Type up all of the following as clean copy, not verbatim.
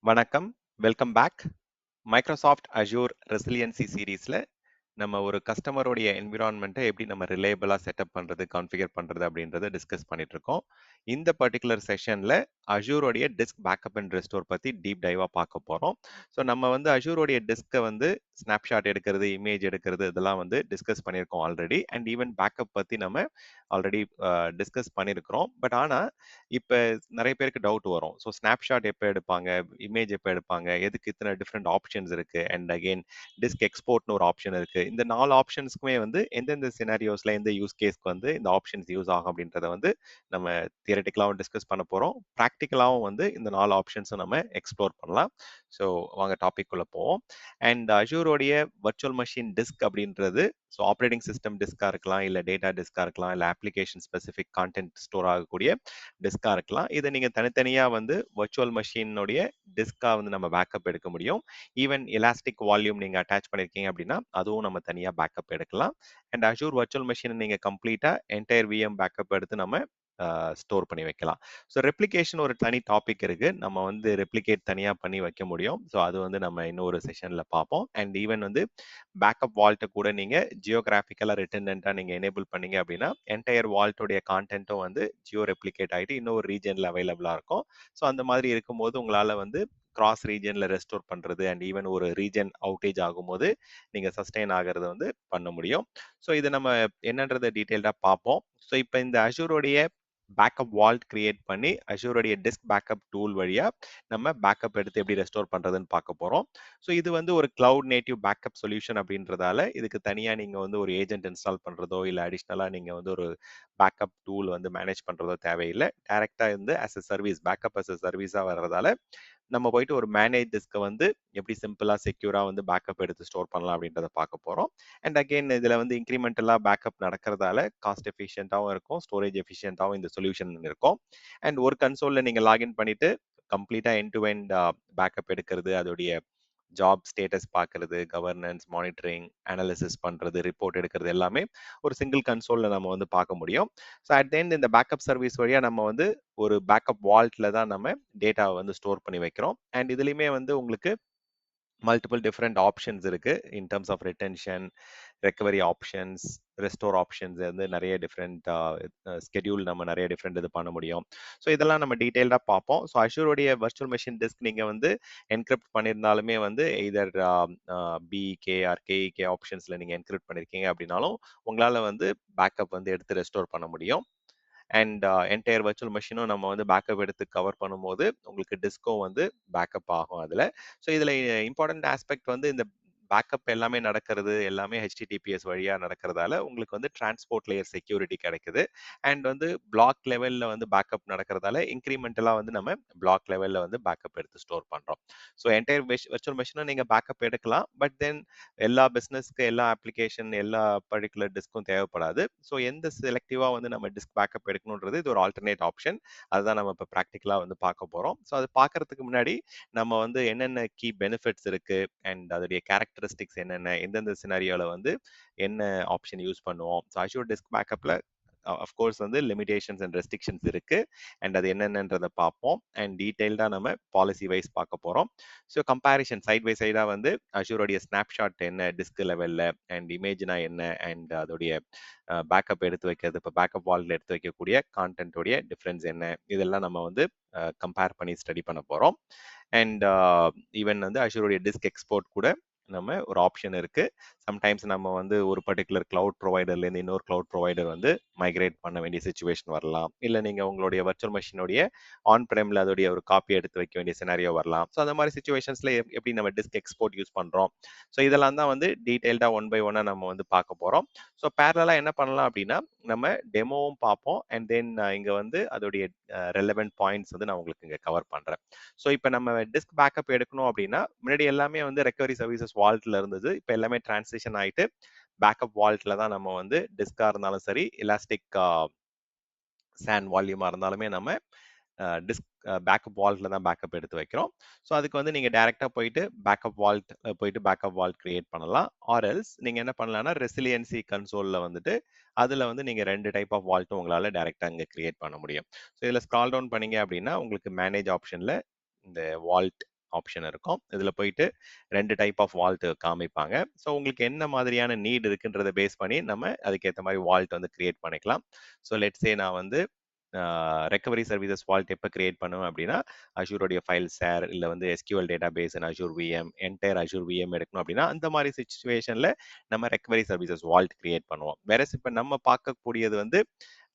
வணக்கம். Welcome back. Microsoft Azure resiliency சீரீஸ்ல நம்ம ஒரு கஸ்டமருடைய என்விரான்மெண்ட்டை எப்படி நம்ம ரிலேபிளா செட்டப் பண்றது, கான்ஃபிகர் பண்றது அப்படின்றத டிஸ்கஸ் பண்ணிட்டு இருக்கோம். இந்த பர்டிகுலர் செஷன்ல அஷூரோடைய டிஸ்க் பேக்கப் அண்ட் ரெஸ்டோர் பத்தி டீப் டைவா பார்க்க போறோம். ஸோ நம்ம வந்து அஷூரோடைய டிஸ்கை வந்து ஸ்னாப்ஷாட் எடுக்கிறது, இமேஜ் எடுக்கிறது இதெல்லாம் வந்து டிஸ்கஸ் பண்ணியிருக்கோம் ஆல்ரெடி. அண்ட் ஈவன் பேக்கப் பத்தி நம்ம ஆல்ரெடி டிஸ்கஸ் பண்ணியிருக்கிறோம். பட் ஆனால் இப்போ நிறைய பேருக்கு டவுட் வரும். ஸோ ஸ்னாப்ஷாட் எப்போ எடுப்பாங்க, இமேஜ் எப்போ எடுப்பாங்க, எதுக்கு இத்தனை டிஃப்ரெண்ட் ஆப்ஷன்ஸ் இருக்கு, அண்ட் அகெயின் டிஸ்க் எக்ஸ்போர்ட்னு ஒரு ஆப்ஷன் இருக்கு. இந்த 4 ஆப்ஷன்ஸ்க்குமே வந்து எந்தெந்த சினாரியோஸ்ல எந்த யூஸ் கேஸ்க்கு வந்து இந்த ஆப்ஷன்ஸ் யூஸ் ஆகும் அப்படின்றத வந்து நம்ம தியரட்டிக்கலாகவும் டிஸ்கஸ் பண்ண போறோம். ப்ராக்டிக்கலாகவும் வந்து இந்த 4 ஆப்ஷன்ஸும் நம்ம எக்ஸ்ப்ளோர் பண்ணலாம். ஸோ வாங்க டாபிக் குள்ள போவோம். அண்ட் அஷூரோடைய வர்ச்சுவல் மெஷின் டிஸ்க் அப்படின்றது ஸோ ஆப்ரேட்டிங் சிஸ்டம் டிஸ்கா இருக்கலாம், இல்லை டேட்டா டிஸ்கா இருக்கலாம், இல்லை அப்ளிகேஷன் ஸ்பெசிஃபிக் கான்டென்ட் ஸ்டோர் ஆகக்கூடிய டிஸ்கா இருக்கலாம். இதை நீங்க தனித்தனியா வந்து வர்ச்சுவல் மெஷினுடைய டிஸ்கா வந்து நம்ம பேக்கப் எடுக்க முடியும். ஈவன் எலாஸ்டிக் வால்யூம் நீங்க அட்டாச் பண்ணிருக்கீங்க அப்படின்னா அதுவும் நம்ம தனியா பேக்கப் எடுக்கலாம். அண்ட் அஷூர் வர்ச்சுவல் மெஷின் நீங்க கம்ப்ளீட்டா என்டையர் விஎம் பேக்கப் எடுத்து நம்ம ஸ்டோர் பண்ணி வைக்கலாம். ஸோ ரெப்ளிகேஷன் ஒரு தனி டாபிக் இருக்கு. நம்ம வந்து ரெப்ளிகேட் தனியா பண்ணி வைக்க முடியும். ஸோ அது வந்து நம்ம இன்னொரு செஷன்ல பார்ப்போம். அண்ட் ஈவன் வந்து பேக்கப் வால்ட்டை கூட நீங்க ஜியோகிராபிக்கலா ரிட்டர்னண்டா நீங்க எனேபிள் பண்ணீங்க அப்படின்னா என்டையர் வால்ட்டோடைய கான்டென்ட்டும் வந்து ஜியோ ரெப்ளிகேட் ஆகிட்டு இன்னொரு ரீஜன்ல அவைலபிளா இருக்கும். ஸோ அந்த மாதிரி இருக்கும்போது உங்களால வந்து கிராஸ் ரீஜன்ல ரெஸ்டோர் பண்றது அண்ட் ஈவன் ஒரு ரீஜன் அவுட்டேஜ் ஆகும்போது நீங்க சஸ்டெயின் ஆகிறத வந்து பண்ண முடியும். ஸோ இது நம்ம என்னன்றதை டீட்டெயில்டா பார்ப்போம். ஸோ இப்போ இந்த அஷூரோடைய பேக்கப் வால்ட் கிரியேட் பண்ணி அஷூரோடைய டிஸ்க் பேக்கப் டூல் வழியா நம்ம பேக்கப் எடுத்து எப்படி ரெஸ்டோர் பண்றதுன்னு பார்க்க போறோம். ஸோ இது வந்து ஒரு கிளவுட் நேட்டிவ் பேக்கப் சொல்யூஷன் அப்படின்றதால இதுக்கு தனியா நீங்க வந்து ஒரு ஏஜென்ட் இன்ஸ்டால் பண்றதோ இல்லை அடிஷ்னலா நீங்க வந்து ஒரு பேக்கப் டூல் வந்து மேனேஜ் பண்றதோ தேவையில்லை. டைரக்டா இருந்து as a service backup as a சர்வீஸா வர்றதால நம்ம போயிட்டு ஒரு மேனேஜ் டிஸ்கை வந்து எப்படி சிம்பிளா செக்யூரா வந்து பேக்கப் எடுத்து ஸ்டோர் பண்ணலாம் அப்படின்றத பார்க்க போறோம். அண்ட் அகெயின் இதுல வந்து இன்க்ரிமெண்டலா பேக்கப் நடக்கிறதால காஸ்ட் எஃபிஷியன்ட்டாகவும் இருக்கும், ஸ்டோரேஜ் எஃபிஷியன்ட்டாகவும் இந்த சொல்யூஷன் இருக்கும். அண்ட் ஒரு கன்சோல்ல நீங்க லாகின் பண்ணிட்டு கம்ப்ளீட்டா எண்ட் டு எண்ட் பேக்கப் எடுக்கிறது, அதோடைய ஜாப் ஸ்டேட்டஸ் பார்க்கறது, கவர்னன்ஸ், மானிட்டரிங், அனாலிசிஸ் பண்றது, ரிப்போர்ட் எடுக்கிறது எல்லாமே ஒரு சிங்கிள் கன்சோல்ல நம்ம வந்து பார்க்க முடியும். ஸோ அட் த எண்ட் இந்த பேக்கப் சர்வீஸ் வழியா நம்ம வந்து ஒரு பேக்கப் வால்ட்ல தான் நம்ம டேட்டாவை வந்து ஸ்டோர் பண்ணி வைக்கிறோம். அண்ட் இதுலயுமே வந்து உங்களுக்கு மல்டிபிள் டிஃப்ரெண்ட் ஆப்ஷன்ஸ் இருக்கு in terms of retention, recovery options, restore options வந்து நிறைய டிஃப்ரெண்ட் ஸ்கெடியூல் நம்ம நிறைய டிஃப்ரெண்ட் இது பண்ண முடியும். ஸோ இதெல்லாம் நம்ம டீட்டெயில்டாக பார்ப்போம். ஸோ அஷூரோடைய வர்ச்சுவல் மெஷின் டிஸ்க் நீங்கள் வந்து என்கிரிப்ட் பண்ணியிருந்தாலுமே வந்து எய்தர் பிகே ஆர் கேஇகே ஆப்ஷன்ஸில் நீங்கள் என்கிரிப்ட் பண்ணியிருக்கீங்க அப்படின்னாலும் உங்களால் வந்து பேக்கப் வந்து எடுத்து ரெஸ்டோர் பண்ண முடியும். அண்ட் என்டையர் வர்ச்சுவல் மெஷினும் நம்ம வந்து பேக்கப் எடுத்து கவர் பண்ணும்போது உங்களுக்கு டிஸ்கும் வந்து பேக்கப் ஆகும் அதில். ஸோ இதில் இம்பார்ட்டன்ட் ஆஸ்பெக்ட் வந்து இந்த பேக்கப் எல்லாமே நடக்கிறது எல்லாமே ஹெச்டிடிபிஎஸ் வழியாக நடக்கிறதால உங்களுக்கு வந்து டிரான்ஸ்போர்ட் லேயர் செக்யூரிட்டி கிடைக்குது. அண்ட் வந்து பிளாக் லெவலில் வந்து பேக்கப் நடக்கிறதால இன்க்ரிமெண்டலாக வந்து நம்ம பிளாக் லெவலில் வந்து பேக்கப் எடுத்து ஸ்டோர் பண்ணுறோம். ஸோ என்டையர் வர்ச்சுவல் மெஷினும் நீங்கள் பேக்கப் எடுக்கலாம். பட் தென் எல்லா பிஸ்னஸ்க்கு எல்லா அப்ளிகேஷன் எல்லா பர்டிகுலர் டிஸ்க்கும் தேவைப்படாது. ஸோ எந்த செலக்டிவாக வந்து நம்ம டிஸ்க் பேக்கப் எடுக்கணுன்றது இது ஒரு ஆல்டர்னேட் ஆப்ஷன். அதுதான் நம்ம இப்போ ப்ராக்டிக்கலாக வந்து பார்க்க போகிறோம். ஸோ அது பார்க்கறதுக்கு முன்னாடி நம்ம வந்து என்னென்ன கீ பெனிஃபிட்ஸ் இருக்கு அண்ட் அதோடைய கேரக்டரிஸ்டிக்ஸ் என்னென்ன, எந்தெந்த சினாரியோவில் வந்து என்ன ஆப்ஷன் யூஸ் பண்ணுவோம். ஸோ அஷூர் டிஸ்க் பேக்கப்பில் அஃப்கோர்ஸ் வந்து லிமிடேஷன்ஸ் அண்ட் ரெஸ்ட்ரிக்ஷன்ஸ் இருக்கு. அண்ட் அது என்னென்னன்றதை பார்ப்போம். அண்ட் டீட்டெயில்டாக நம்ம பாலிசி வைஸ் பார்க்க போகிறோம். ஸோ கம்பேரிஷன் சைட் பை சைடாக வந்து அஷூரோடைய ஸ்னாப்ஷாட் என்ன டிஸ்க் லெவலில், அண்ட் இமேஜ்னா என்ன, அண்ட் அதோடைய பேக்கப் எடுத்து வைக்கிறது, இப்போ பேக்கப் வால்ல எடுத்து வைக்கக்கூடிய கான்டென்ட்டோடைய டிஃப்ரென்ஸ் என்ன, இதெல்லாம் நம்ம வந்து கம்பேர் பண்ணி ஸ்டடி பண்ண போகிறோம். அண்ட் ஈவன் வந்து அஷூரோடைய டிஸ்க் எக்ஸ்போர்ட் கூட நம்ம ஒரு ஆப்ஷன் இருக்கு. சம்டைம்ஸ் நம்ம வந்து ஒரு பர்டிகுலர் கிளவுட் ப்ரொவைடர்லேருந்து இன்னொரு கிளவுட் ப்ரொவைடர் வந்து மைக்ரேட் பண்ண வேண்டிய சுச்சுவேஷன் வரலாம். இல்லை நீங்கள் உங்களுடைய வர்ச்சுவல் மெஷினுடைய ஆன் பிரேமில் அதோடைய ஒரு காப்பி எடுத்து வைக்க வேண்டிய சினாரியோ வரலாம். ஸோ அந்த மாதிரி சுச்சுவேஷன்ஸில் எப்படி நம்ம டிஸ்க் எக்ஸ்போர்ட் யூஸ் பண்ணுறோம். ஸோ இதெல்லாம் தான் வந்து டீட்டெயில்டாக ஒன் பை ஒன்னாக நம்ம வந்து பார்க்க போகிறோம். ஸோ பேரலாக என்ன பண்ணலாம் அப்படின்னா நம்ம டெமோவும் பார்ப்போம். அண்ட் தென் இங்கே வந்து அதோடைய ரெலவெண்ட் பாயிண்ட்ஸ் வந்து நான் உங்களுக்கு இங்கே கவர் பண்ணுறேன். ஸோ இப்போ நம்ம டிஸ்க் பேக்கப் எடுக்கணும் அப்படின்னா முன்னாடி எல்லாமே வந்து ரெக்கவரி சர்வீசஸ் வால்ட்ல இருந்தது. இப்போ எல்லாமே டிரான்சிஷன் ஆகிட்டு பேக்கப் வால்ட்ல தான் நம்ம வந்து டிஸ்கா இருந்தாலும் சரி, எலாஸ்டிக் சான் வால்யூமா இருந்தாலுமே நம்ம டிஸ்க் பேக்கப் வால்ட்ல தான் பேக்கப் எடுத்து வைக்கிறோம். ஸோ அதுக்கு வந்து நீங்கள் டைரெக்டாக போயிட்டு பேக்கப் வால்ட் போயிட்டு பேக்கப் வால்ட் கிரியேட் பண்ணலாம். ஆர் எல்ஸ் நீங்கள் என்ன பண்ணலாம்னா ரெசிலியன்சி கன்சோலில் வந்துட்டு அதில் வந்து நீங்கள் 2 டைப் ஆஃப் வால்ட்டும் உங்களால் டைரெக்டாக இங்கே கிரியேட் பண்ண முடியும். ஸோ இதில் ஸ்க்ரால் டவுன் பண்ணீங்க அப்படின்னா உங்களுக்கு மேனேஜ் ஆப்ஷனில் இந்த வால்ட் ஆப்ஷன் இருக்கும். இதுல போயிட்டு 2 டைப் ஆஃப் வால்ட் காமிப்பாங்க. ஸோ உங்களுக்கு என்ன மாதிரியான நீட் இருக்குன்றத பேஸ் பண்ணி நம்ம அதுக்கேற்ற மாதிரி வால்ட் வந்து கிரியேட் பண்ணிக்கலாம். ஸோ லெட்ஸ் சே நான் வந்து ரெக்கவரி சர்வீசஸ் வால்ட் எப்போ கிரியேட் பண்ணுவேன் அப்படின்னா அஷூரோடைய ஃபைல் ஷேர் இல்லை வந்து SQL database and Azure VM entire Azure VM எடுக்கணும் அப்படின்னா அந்த மாதிரி சுச்சுவேஷனில் நம்ம ரெக்கவரி சர்வீசஸ் வால்ட் கிரியேட் பண்ணுவோம். வேற இப்போ நம்ம பார்க்கக்கூடியது வந்து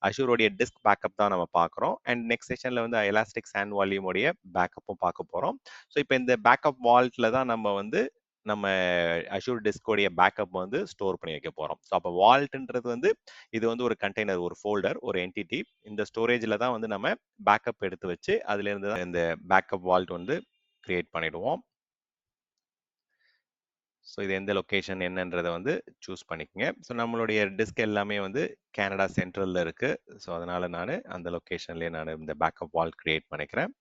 அஷூரோடைய டிஸ்க் பேக்கப் தான் நம்ம பார்க்குறோம். அண்ட் நெக்ஸ்ட் செஷனில் வந்து எலாஸ்டிக் சாண்ட் வால்யூமோடைய பேக்கப்பும் பார்க்க போகிறோம். ஸோ இப்போ இந்த பேக்கப் வால்ட்டில் தான் நம்ம வந்து நம்ம அஷூர் டிஸ்கோடைய பேக்கப் வந்து ஸ்டோர் பண்ணி வைக்க போகிறோம். ஸோ அப்போ வால்ட்ன்றது வந்து இது வந்து ஒரு கண்டெய்னர், ஒரு ஃபோல்டர், ஒரு என்டிட்டி. இந்த ஸ்டோரேஜில் தான் வந்து நம்ம பேக்கப் எடுத்து வச்சு அதுலேருந்து தான் இந்த பேக்கப் வால்ட் வந்து கிரியேட் பண்ணிடுவோம். ஸோ இது எந்த லொக்கேஷன் என்னன்றதை வந்து சூஸ் பண்ணிக்கோங்க. ஸோ நம்மளுடைய டிஸ்க் எல்லாமே வந்து கனடா சென்ட்ரலில் இருக்குது. ஸோ அதனால் நான் அந்த லொக்கேஷன்லேயே நான் இந்த பேக்கப் வால்ட் கிரியேட் பண்ணிக்கிறேன்.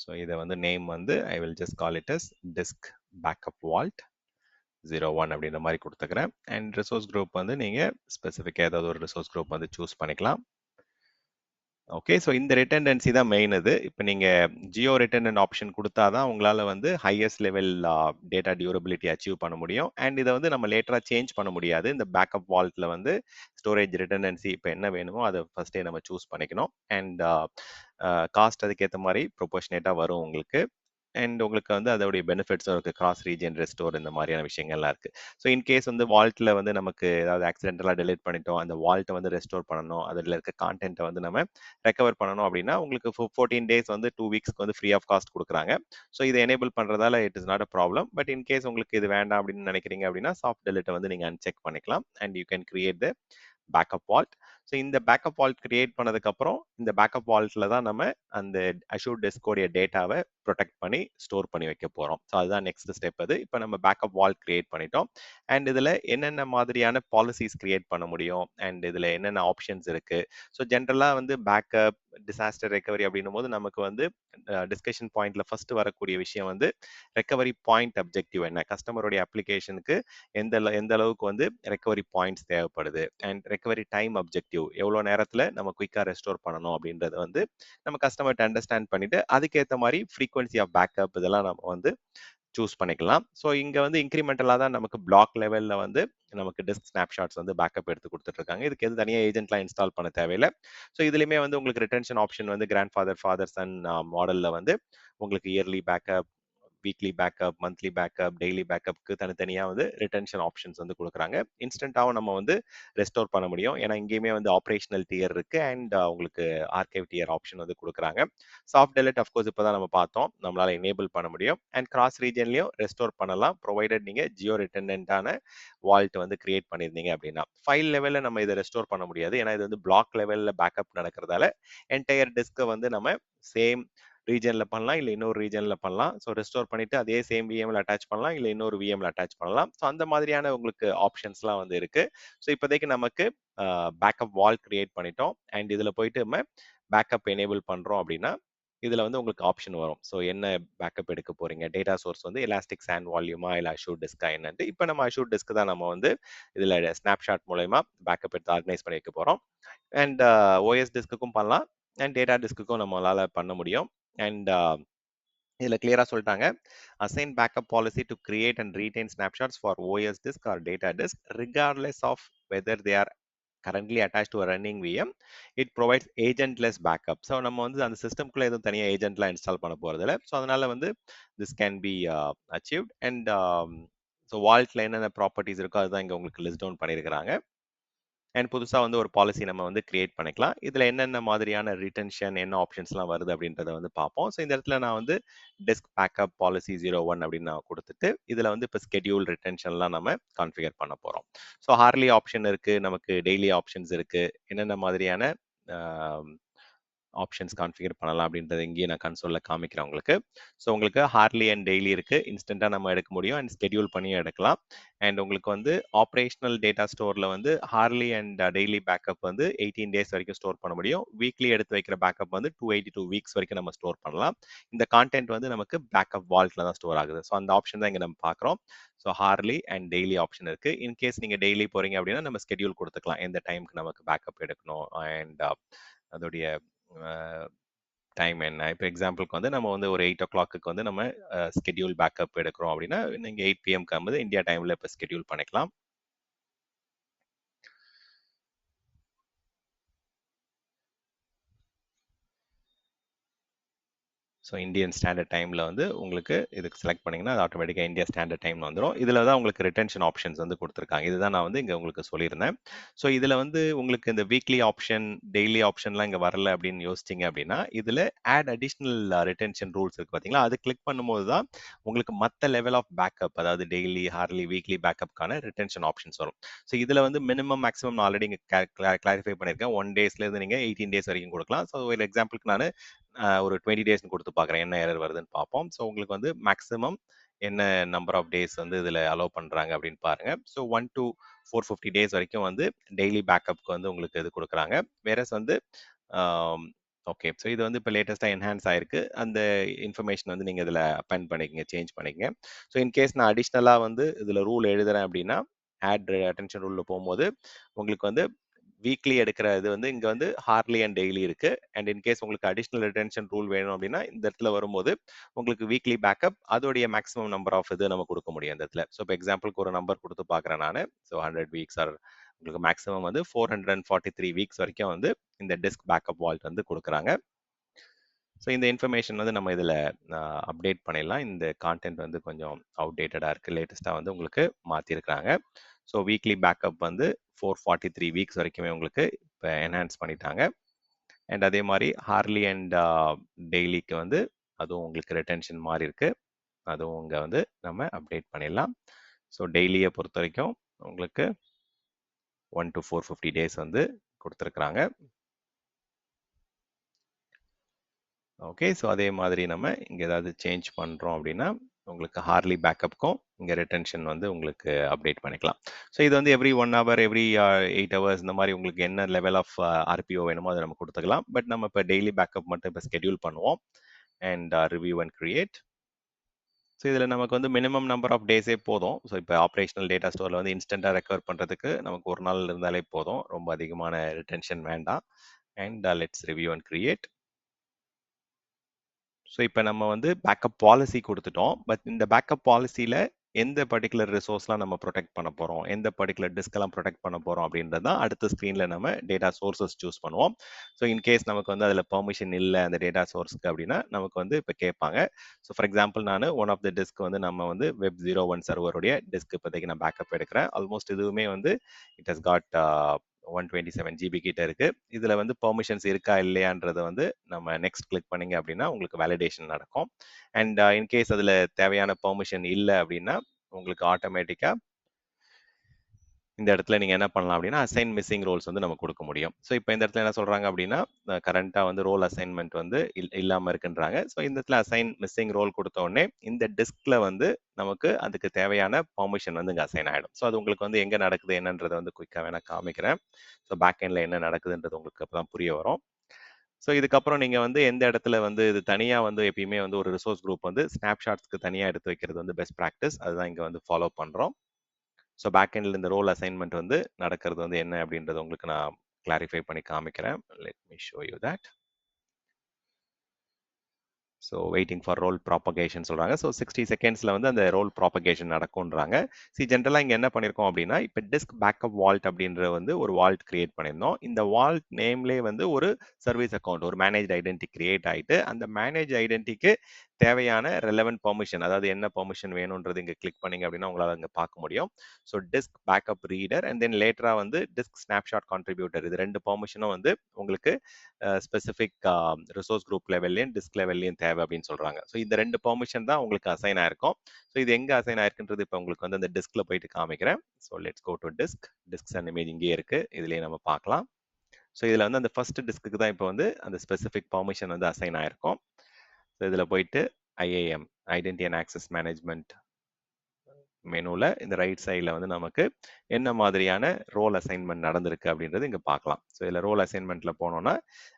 ஸோ இதை வந்து நேம் வந்து I will just call it as disk backup vault 01 அப்படின்ற மாதிரி கொடுத்துக்கிறேன். அண்ட் ரிசோர்ஸ் குரூப் வந்து நீங்கள் ஸ்பெசிஃபிக்காக ஏதாவது ஒரு ரிசோர்ஸ் குரூப் வந்து சூஸ் பண்ணிக்கலாம். ஓகே, ஸோ இந்த ரிட்டர்டன்சி தான் மெயின். இது இப்போ நீங்கள் ஜியோ ரிட்டர்டன்ட் ஆப்ஷன் கொடுத்தா தான் உங்களால் வந்து highest level data durability achieve பண்ண முடியும். அண்ட் இதை வந்து நம்ம லேட்டராக சேஞ்ச் பண்ண முடியாது. இந்த பேக்கப் வால்ட்டில் வந்து ஸ்டோரேஜ் ரிட்டர்டன்சி இப்போ என்ன வேணுமோ அதை ஃபஸ்ட்டே நம்ம சூஸ் பண்ணிக்கணும். அண்ட் காஸ்ட் அதுக்கேற்ற மாதிரி ப்ரொபோஷனேட்டாக வரும் உங்களுக்கு. அண்ட் உங்களுக்கு வந்து அதோடைய பெனிஃபிட்ஸும் இருக்குது. கிராஸ் ரீஜன் ரெஸ்டோர் இந்த மாதிரியான விஷயங்கள்லாம் இருக்குது. ஸோ இன்கேஸ் வந்து வால்ட்டில் வந்து நமக்கு ஏதாவது ஆக்சிடென்டலாக டெலிட் பண்ணிட்டோம், அந்த வால்ட்டை வந்து ரெஸ்டோர் பண்ணணும், அதில் இருக்க கான்டென்ட்டை வந்து நம்ம ரெக்கவர் பண்ணணும் அப்படின்னா உங்களுக்கு 14 டேஸ் வந்து 2 வீக்ஸ்க்கு வந்து ஃப்ரீ ஆஃப் காஸ்ட் கொடுக்குறாங்க. ஸோ இதை எனேபிள் பண்ணுறதால it is not a problem. But in case உங்களுக்கு இது வேண்டாம் அப்படின்னு நினைக்கிறீங்க அப்படின்னா சாஃப்ட் டெலிட்டை வந்து நீங்கள் அன்செக் பண்ணிக்கலாம். And you can create the backup vault. So இந்த பேக்கப் வால்ட் கிரியேட் பண்ணதுக்கு அப்புறம் இந்த பேக்கப் வால்ட்ல தான் நம்ம அந்த அஷூர் டிஸ்கோடைய டேட்டாவை ப்ரொடெக்ட் பண்ணி ஸ்டோர் பண்ணி வைக்க போறோம். ஸோ அதுதான் நெக்ஸ்ட் ஸ்டெப். அது இப்போ நம்ம பேக்கப் வால்ட் கிரியேட் பண்ணிட்டோம். அண்ட் இதுல என்னென்ன மாதிரியான பாலிசிஸ் கிரியேட் பண்ண முடியும் அண்ட் இதுல என்னென்ன ஆப்ஷன்ஸ் இருக்கு. ஸோ ஜென்ரலா வந்து பேக்கப் டிசாஸ்டர் ரெக்கவரி அப்படின்னும் போது நமக்கு வந்து டிஸ்கஷன் பாயிண்ட்ல ஃபர்ஸ்ட் வரக்கூடிய விஷயம் வந்து ரெக்கவரி பாயிண்ட் அப்ஜெக்டிவ் என்ன, கஸ்டமருடைய அப்ளிகேஷனுக்கு எந்த அளவுக்கு வந்து ரெக்கவரி பாயிண்ட்ஸ் தேவைப்படுது அண்ட் ரெக்கவரி டைம் அப்ஜெக்டிவ் எவ்வளோ நேரத்தில் நம்ம குயிக்காக ரெஸ்டோர் பண்ணணும் அப்படின்றத வந்து நம்ம கஸ்டமர்கிட்ட அண்டர்ஸ்டாண்ட் பண்ணிட்டு அதுக்கேற்ற மாதிரி ஃப்ரீக்வன்சி ஆஃப் பேக்கப் இதெல்லாம் நம்ம வந்து சூஸ் பண்ணிக்கலாம். ஸோ இங்கே வந்து இன்க்ரிமெண்டலாக தான் நமக்கு பிளாக் லெவலில் வந்து நமக்கு டிஸ்க் ஸ்னாப்ஷாட்ஸ் வந்து பேக்கப் எடுத்து கொடுத்துட்ருக்காங்க. இதுக்கு எது தனியாக ஏஜென்ட்லாம் இன்ஸ்டால் பண்ண தேவையில்லை. ஸோ இதுலேயுமே வந்து உங்களுக்கு ரிட்டன்ஷன் ஆப்ஷன் வந்து கிராண்ட் ஃபாதர் சன் மாடலில் வந்து உங்களுக்கு yearly backup, weekly backup, monthly backup, daily பேக்கப்க்கு தனித்தனியாக வந்து ரிட்டன்ஷன் ஆப்ஷன்ஸ் வந்து கொடுக்குறாங்க. இன்ஸ்டன்ட்டாகவும் நம்ம வந்து ரெஸ்டோர் பண்ண முடியும். ஏன்னா இங்கேயுமே வந்து ஆப்ரேஷனல் டியர் இருக்கு அண்ட் உங்களுக்கு ஆர்கைவ் டியர் ஆப்ஷன் வந்து கொடுக்குறாங்க. சாஃப்ட் டெலிட் அஃப்கோர்ஸ் இப்போ தான் நம்ம பார்த்தோம், நம்மளால எனேபிள் பண்ண முடியும். அண்ட் கிராஸ் ரீஜன்லையும் ரெஸ்டோர் பண்ணலாம் ப்ரொவைடட் நீங்கள் ஜியோ ரிட்டர்டன்டான வால்ட் வந்து கிரியேட் பண்ணியிருந்தீங்க அப்படின்னா. ஃபைல் லெவலில் நம்ம இதை ரெஸ்டோர் பண்ண முடியாது. ஏன்னா இது வந்து பிளாக் லெவலில் பேக்கப் நடக்கிறதால என்டையர் டிஸ்கை வந்து நம்ம சேம் ரீஜன்ல பண்ணலாம், இல்லை இன்னொரு ரீஜன்ல பண்ணலாம். ஸோ ரெஸ்டோர் பண்ணிட்டு அதே சேம் விஎம்ல அட்டாச் பண்ணலாம், இல்லை இன்னொரு விஎம்ல அட்டாச் பண்ணலாம். ஸோ அந்த மாதிரியான உங்களுக்கு ஆப்ஷன்ஸ்லாம் வந்து இருக்கு. ஸோ இப்போதைக்கு நமக்கு பேக்கப் வால் கிரியேட் பண்ணிட்டோம். அண்ட் இதில் போயிட்டு நம்ம பேக்கப் எனேபிள் பண்ணுறோம் அப்படின்னா இதில் வந்து உங்களுக்கு ஆப்ஷன் வரும். ஸோ என்ன பேக்கப் எடுக்க போறீங்க, டேட்டா சோர்ஸ் வந்து எலாஸ்டிக் சாண்ட் வால்யூமா இல்லை அஷூர் டிஸ்கா என்னன்ட்டு. இப்போ நம்ம அஷூர் டிஸ்க் தான் நம்ம வந்து இதில் ஸ்னாப்ஷாட் மூலயமா பேக்கப் எடுத்து ஆர்கனைஸ் பண்ணி வைக்க போகிறோம். அண்ட் ஓஎஸ் டிஸ்க்குக்கும் பண்ணலாம் அண்ட் டேட்டா டிஸ்க்குக்கும் நம்மளால பண்ண முடியும். அண்ட் இதில் கிளியராக சொல்லிட்டாங்க, assign backup policy to create and retain snapshots for OS disk or data disk regardless of whether they are currently attached to a running VM. It provides agentless backup. So நம்ம வந்து அந்த சிஸ்டம்குள்ளே எதுவும் தனியாக ஏஜென்ட்லாம் install பண்ண போகிறதில்ல. So அதனால வந்து this can be achieved. And so வால்ட்டில் என்னென்ன ப்ராப்பர்ட்டிஸ் இருக்கோ அதுதான் இங்கே உங்களுக்கு லிஸ்ட் டவுன் பண்ணியிருக்கிறாங்க. அண்ட் புதுசாக வந்து ஒரு பாலிசி நம்ம வந்து கிரியேட் பண்ணிக்கலாம். இதில் என்னென்ன மாதிரியான ரிட்டன்ஷன் என்ன ஆப்ஷன்ஸ்லாம் வருது அப்படின்றத வந்து பார்ப்போம். ஸோ இந்த இடத்துல நான் வந்து டெஸ்க் பேக்கப் பாலிசி 01 அப்படின்னு நான் கொடுத்துட்டு இதில் வந்து இப்போ ஸ்கெடியூல் ரிட்டன்ஷன்லாம் நம்ம கான்ஃபிகர் பண்ண போகிறோம். ஸோ ஹார்லி ஆப்ஷன் இருக்குது, நமக்கு டெய்லி ஆப்ஷன்ஸ் இருக்குது, என்னென்ன மாதிரியான ஆப்ஷன்ஸ் கான்ஃபிகர் பண்ணலாம் அப்படின்றத இங்கேயே நான் கன்சோலில் காமிக்கிறேன் உங்களுக்கு. ஸோ உங்களுக்கு ஹார்லி அண்ட் டெய்லி இருக்குது, இன்ஸ்டண்ட்டாக நம்ம எடுக்க முடியும் அண்ட் ஸ்கெடியூல் பண்ணியும் எடுக்கலாம். அண்ட் உங்களுக்கு வந்து ஆப்ரேஷனல் டேட்டா ஸ்டோரில் வந்து ஹார்லி அண்ட் டெய்லி பேக்கப் வந்து 18 டேஸ் வரைக்கும் ஸ்டோர் பண்ண முடியும். வீக்லி எடுத்து வைக்கிற பேக்கப் வந்து 282 வீக்ஸ் வரைக்கும் நம்ம ஸ்டோர் பண்ணலாம். இந்த கான்டென்ட் வந்து நமக்கு பேக்கப் வால்ட்டில் தான் ஸ்டோர் ஆகுது. ஸோ அந்த ஆப்ஷன் தான் இங்கே நம்ம பார்க்குறோம். So Harley and daily option இருக்குது. இன்கேஸ் நீங்கள் டெய்லி போகிறீங்க அப்படின்னா நம்ம ஸ்கெடியூல் கொடுத்துக்கலாம், எந்த டைமுக்கு நமக்கு பேக்கப் எடுக்கணும் அண்ட் அதோடைய டைம் என்ன? இப்போ எக்ஸாம்பிளுக்கு வந்து நம்ம வந்து ஒரு 8:00க்கு வந்து நம்ம ஸ்கெட்யூல் பேக்கப் எடுக்கிறோம் அப்படின்னா, நீங்க 8 பிஎம்க்கு வந்து இந்தியா டைம்ல இப்போ ஸ்கெட்யூல் பண்ணிக்கலாம். ஸோ இந்தியன் ஸ்டாண்டர்ட் டைமில் வந்து உங்களுக்கு இதுக்கு செலக்ட் பண்ணிங்கன்னா அது ஆட்டோமேட்டிக்காக இந்தியா ஸ்டாண்டர்ட் டைம்னு வந்துடும். இதில் தான் உங்களுக்கு ரிட்டென்ஷன் ஆப்ஷன்ஸ் வந்து கொடுத்துருக்காங்க. இதுதான் நான் வந்து இங்கே உங்களுக்கு சொல்லியிருந்தேன். ஸோ இதில் வந்து உங்களுக்கு இந்த வீக்லி ஆப்ஷன், டெய்லி ஆப்ஷன்லாம் இங்கே வரல அப்படின்னு யோசிச்சிங்க அப்படின்னா, இதில் ஆட் அடிஷ்னல் ரிட்டென்ஷன் ரூல்ஸ் இருக்குது பார்த்தீங்களா, அது கிளிக் பண்ணும்போது தான் உங்களுக்கு மற்ற லெவல் ஆஃப் பேக்கப், அதாவது டெய்லி, ஹார்லி, வீக்லி பேக்கப்கான ரிட்டென்ஷன் ஆப்ஷன்ஸ் வரும். ஸோ இதில் வந்து மினிமம் மேக்ஸிமம் நான் ஆல்ரெடி இங்கே கிளாரிஃபை பண்ணியிருக்கேன். 1 டேஸ்லேருந்து நீங்கள் 18 டேஸ் வரைக்கும் கொடுக்கலாம். ஸோ ஒரு எக்ஸாம்பிளுக்கு நான் ஒரு 20 டேஸ்னு கொடுத்து பார்க்குறேன், என்ன எரர் வருதுன்னு பார்ப்போம். ஸோ உங்களுக்கு வந்து மேக்ஸிமம் என்ன நம்பர் ஆஃப் டேஸ் வந்து இதில் அலோவ் பண்ணுறாங்க அப்படின்னு பாருங்க. ஸோ 1 to 450 டேஸ் வரைக்கும் வந்து டெய்லி பேக்கப்க்கு வந்து உங்களுக்கு இது கொடுக்குறாங்க. வேறஸ் வந்து ஓகே, ஸோ இது வந்து இப்போ லேட்டஸ்ட்டாக என்ஹான்ஸ் ஆயிருக்கு. அந்த இன்ஃபர்மேஷன் வந்து நீங்கள் இதில் அப்பெண்ட் பண்ணிக்கங்க, சேஞ்ச் பண்ணிக்கங்க. ஸோ இன்கேஸ் நான் அடிஷ்னலாக வந்து இதில் ரூல் எழுதுறேன் அப்படின்னா, ஆட் அட்டென்ஷன் ரூலில் போகும்போது உங்களுக்கு வந்து வீக்லி எடுக்கிற இது வந்து இங்க வந்து ஹார்லி அண்ட் டெய்லி இருக்கு. அண்ட் இன்கேஸ் உங்களுக்கு அடிஷனல் ரிட்டென்ஷன் ரூல் வேணும் அப்படின்னா இந்த இடத்துல வரும்போது உங்களுக்கு வீக்லி பேக்கப் அதோடைய மேக்ஸிமம் நம்பர் ஆஃப் இது நம்ம கொடுக்க முடியும் இந்த இடத்துல. ஸோ இப்போ எக்ஸாம்பிளுக்கு ஒரு நம்பர் கொடுத்து பார்க்குறேன் நான். ஸோ 100 வீக்ஸ் ஆர் உங்களுக்கு மேக்ஸிமம் வந்து 443 வீக்ஸ் வரைக்கும் வந்து இந்த டிஸ்க் பேக்கப் வால்ட் வந்து கொடுக்குறாங்க. ஸோ இந்த இன்ஃபர்மேஷன் வந்து நம்ம இதில் அப்டேட் பண்ணிடலாம். இந்த கான்டென்ட் வந்து கொஞ்சம் அவுடேட்டடாக இருக்குது. லேட்டஸ்ட்டாக வந்து உங்களுக்கு மாற்றிருக்கிறாங்க. ஸோ வீக்லி பேக்கப் வந்து 443 வீக்ஸ் வரைக்குமே உங்களுக்கு இப்போ என்ஹான்ஸ் பண்ணிட்டாங்க. அண்ட் அதே மாதிரி ஹார்லி அண்ட் டெய்லிக்கு வந்து அதுவும் உங்களுக்கு ரிட்டென்ஷன் மாறி இருக்கு. அதுவும் இங்கே வந்து நம்ம அப்டேட் பண்ணிடலாம். ஸோ டெய்லியை பொறுத்த வரைக்கும் உங்களுக்கு 1 to 450 டேஸ் வந்து கொடுத்துருக்குறாங்க. ஓகே, ஸோ அதே மாதிரி நம்ம இங்கே ஏதாவது சேஞ்ச் பண்ணுறோம் அப்படின்னா உங்களுக்கு ஹார்லி பேக்கப்புக்கும் இங்கே ரிட்டென்ஷன் வந்து உங்களுக்கு அப்டேட் பண்ணிக்கலாம். ஸோ இது வந்து எவ்ரி 1 hour, எவ்ரி 8 hours இந்த மாதிரி உங்களுக்கு என்ன லெவல் ஆஃப் ஆர்பிஓ வேணுமோ அதை நம்ம கொடுத்துக்கலாம். பட் நம்ம இப்போ டெய்லி பேக்கப் மட்டும் இப்போ ஸ்கெடியூல் பண்ணுவோம் and review and create. So இதில் நமக்கு வந்து மினிமம் நம்பர் ஆஃப் டேஸே போதும். ஸோ இப்போ ஆப்ரேஷனல் டேட்டா ஸ்டோரில் வந்து இன்ஸ்டண்ட்டாக ரெக்கவர் பண்ணுறதுக்கு நமக்கு ஒரு நாள் இருந்தாலே போதும். ரொம்ப அதிகமான ரிட்டென்ஷன் வேண்டாம். And let's review and create. So இப்போ நம்ம வந்து பேக்கப் பாலிசி கொடுத்துட்டோம். பட் இந்த பேக்கப் பாலிசியில் எந்த பர்டிகுலர் ரிசோர்ஸ்லாம் நம்ம ப்ரொடெக்ட் பண்ண போகிறோம், எந்த பர்டிகுலர் டிஸ்கெல்லாம் ப்ரொடெக்ட் பண்ண போகிறோம் அப்படின்றது தான் அடுத்த ஸ்க்ரீனில் நம்ம டேட்டா சோர்ஸஸ் சூஸ் பண்ணுவோம். ஸோ இன்கேஸ் நமக்கு வந்து அதில் பெர்மிஷன் இல்லை அந்த டேட்டா சோர்ஸ்க்கு அப்படின்னா நமக்கு வந்து இப்போ கேட்பாங்க. ஸோ ஃபார் எக்ஸாம்பிள் நான் ஒன் ஆஃப் த டிஸ்க் வந்து நம்ம வந்து Web01 சர்வருடைய டிஸ்க் இப்போதைக்கு நான் பேக்கப் எடுக்கிறேன். ஆல்மோஸ்ட் இதுவுமே வந்து இட் ஹஸ் காட் 127 GB கிட்ட இருக்கு. இதுல வந்து பெர்மிஷன்ஸ் இருக்கா இல்லையான்றதை வந்து நம்ம நெக்ஸ்ட் கிளிக் பண்ணீங்க அப்படின்னா உங்களுக்கு வேலிடேஷன் நடக்கும். அண்ட் இன்கேஸ் அதுல தேவையான பெர்மிஷன் இல்லை அப்படின்னா உங்களுக்கு ஆட்டோமேட்டிக்கா இந்த இடத்துல நீங்க என்ன பண்ணலாம் அப்படின்னா அசைன் மிஸ்ஸிங் ரோல்ஸ் வந்து நம்ம கொடுக்க முடியும். ஸோ இப்போ இந்த இடத்துல என்ன சொல்றாங்க அப்படின்னா கரண்டா வந்து ரோல் அசைன்மெண்ட் வந்து இல்லாம இருக்குன்றாங்க. ஸோ இந்த இடத்துல அசைன் மிஸ்ஸிங் ரோல் கொடுத்த உடனே இந்த டிஸ்க்ல வந்து நமக்கு அதுக்கு தேவையான பெர்மிஷன் வந்து இங்கே அசைன் ஆகிடும். ஸோ அது உங்களுக்கு வந்து எங்கே நடக்குது என்னன்றதை வந்து குயிக்காக வேணா காமிக்கிறேன். ஸோ பேக் எண்டில் என்ன நடக்குதுன்றது உங்களுக்கு அப்போ தான் புரிய வரும். ஸோ இதுக்கப்புறம் நீங்கள் வந்து எந்த இடத்துல வந்து இது தனியாக வந்து எப்பயுமே வந்து ஒரு ரிசோர்ஸ் குரூப் வந்து ஸ்னாப்ஷாட்ஸ்க்கு தனியாக எடுத்து வைக்கிறது வந்து பெஸ்ட் ப்ராக்டிஸ். அதுதான் இங்கே வந்து ஃபாலோ பண்ணுறோம். ஸோ பேக் எண்டில் இந்த ரோல் அசைன்மெண்ட் வந்து நடக்கிறது வந்து என்ன அப்படின்றத உங்களுக்கு நான் கிளாரிஃபை பண்ணி காமிக்கிறேன். Let me show you that. So waiting for role propagation சொல்கிறாங்க. ஸோ 60 செகண்ட்ஸில் வந்து அந்த ரோல் ப்ராபகேஷன் நடக்கும்ன்றாங்க. ஜென்ரலாக இங்கே என்ன பண்ணியிருக்கோம் அப்படின்னா இப்போ டிஸ்க் பேக்கப் வால்ட் அப்படின்ற வந்து ஒரு வால்ட் கிரியேட் பண்ணியிருந்தோம். இந்த வால்ட் நேம்லேயே வந்து ஒரு சர்வீஸ் அக்கௌண்ட், ஒரு மேனேஜ் ஐடென்டி கிரியேட் ஆகிட்டு அந்த மேனேஜ் ஐடென்டிக்கு தேவையான ரெலவென்ட் பெர்மிஷன், அதாவது என்ன பெர்மிஷன் வேணுன்றது இங்கே கிளிக் பண்ணீங்க அப்படின்னா உங்களால் அங்கே பார்க்க முடியும். So disk backup reader and then லேட்டராக வந்து டிஸ்க் ஸ்னாப்ஷாட் கான்ட்ரிபியூட்டர், இது ரெண்டு பெர்மிஷனும் வந்து உங்களுக்கு ஸ்பெசிஃபிக் ரிசோர்ஸ் குரூப் லெவல்லையும் டிஸ்க் லெவல்லையும் தேவை அப்படின்னு சொல்றாங்க. ஸோ இந்த ரெண்டு பெர்மிஷன் தான் உங்களுக்கு அசைன் ஆயிருக்கும். ஸோ இது எங்க அசைன் ஆயிருக்குன்றது இப்போ உங்களுக்கு வந்து அந்த டிஸ்க்ல போயிட்டு காமிக்கிறேன். So let's go to disk and image இங்கேயே இருக்கு, இதுலயே நம்ம பார்க்கலாம். ஸோ இதுல வந்து அந்த ஃபர்ஸ்ட் டிஸ்க்கு தான் இப்போ வந்து அந்த ஸ்பெசிஃபிக் பெர்மிஷன் வந்து அசைன் ஆயிருக்கும். ஸோ இதுல போயிட்டு IAM, identity and access management மெனுவில் இந்த ரைட் சைடில் வந்து நமக்கு என்ன மாதிரியான ரோல் அசைன்மெண்ட் நடந்திருக்கு அப்படின்றது இங்கே பார்க்கலாம். ஸோ இதில் ரோல் அசைன்மெண்ட்டில் போனோம்னா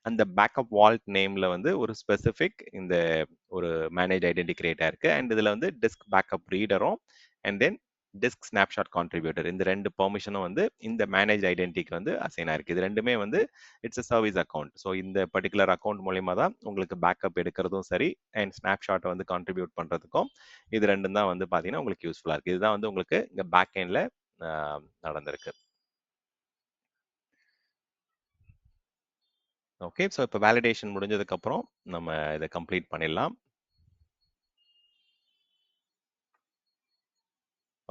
அந்த பேக்கப் வால்ட் நேமில் வந்து ஒரு ஸ்பெசிஃபிக் இந்த ஒரு மேனேஜ் ஐடென்டி கிரியேட் ஆயிருக்கு. அண்ட் இதில் வந்து டிஸ்க் பேக்கப் ரீடரும் and then disk snapshot contributor. இந்த 2 பெர்மிஷனும் வந்து இந்த மேனேஜ் ஐடென்டிட்டிக்கு வந்து அசைன் ஆயிருக்கு. இது ரெண்டுமே வந்து it's a service account. So இந்த பர்டிகுலர் அக்கவுண்ட் மூலியமா தான் உங்களுக்கு பேக்கப் எடுக்கிறதும் சரி அண்ட் ஸ்னாப்ஷாட்டை வந்து கான்ட்ரிபியூட் பண்றதுக்கும் இது ரெண்டும் தான் வந்து பார்த்தீங்கன்னா உங்களுக்கு யூஸ்ஃபுல்லாக இருக்கு. இதுதான் வந்து உங்களுக்கு இங்கே பேக் எண்ட்ல நடந்திருக்கு. ஓகே, ஸோ இப்போ வேலிடேஷன் முடிஞ்சதுக்கப்புறம் நம்ம இதை கம்ப்ளீட் பண்ணிடலாம்.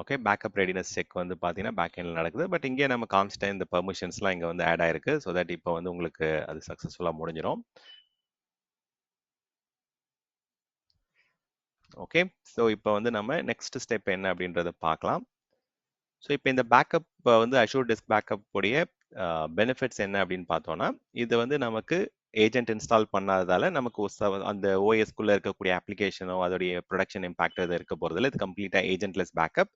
ஓகே, பேக்கப் ரெடினஸ் செக் வந்து பார்த்தீங்கன்னா பேக் எண்டில் நடக்குது. பட் இங்கே நம்ம காமிச்சிட்டேன் இந்த பெர்மிஷன்ஸ்லாம் இங்கே வந்து ஆட் ஆயிருக்கு. ஸோ தட் இப்போ வந்து உங்களுக்கு அது சக்ஸஸ்ஃபுல்லாக முடிஞ்சிடும். ஓகே, ஸோ இப்போ வந்து நம்ம நெக்ஸ்ட் ஸ்டெப் என்ன அப்படின்றத பார்க்கலாம். ஸோ இப்போ இந்த பேக்கப் வந்து அஷூர் டிஸ்க் பேக்கப் உடைய பெனிஃபிட்ஸ் என்ன அப்படின்னு பார்த்தோம்னா, இது வந்து நமக்கு ஏஜென்ட் இன்ஸ்டால் பண்ணாததால நமக்கு அந்த ஓஎஸ்குள்ள இருக்கக்கூடிய அப்ளிகேஷனோ அதோடைய ப்ரொடக்ஷன் இம்பாக்ட் அது இருக்க போறதில்ல. இது கம்ப்ளீட்டா ஏஜென்ட்லெஸ் பேக்கப்.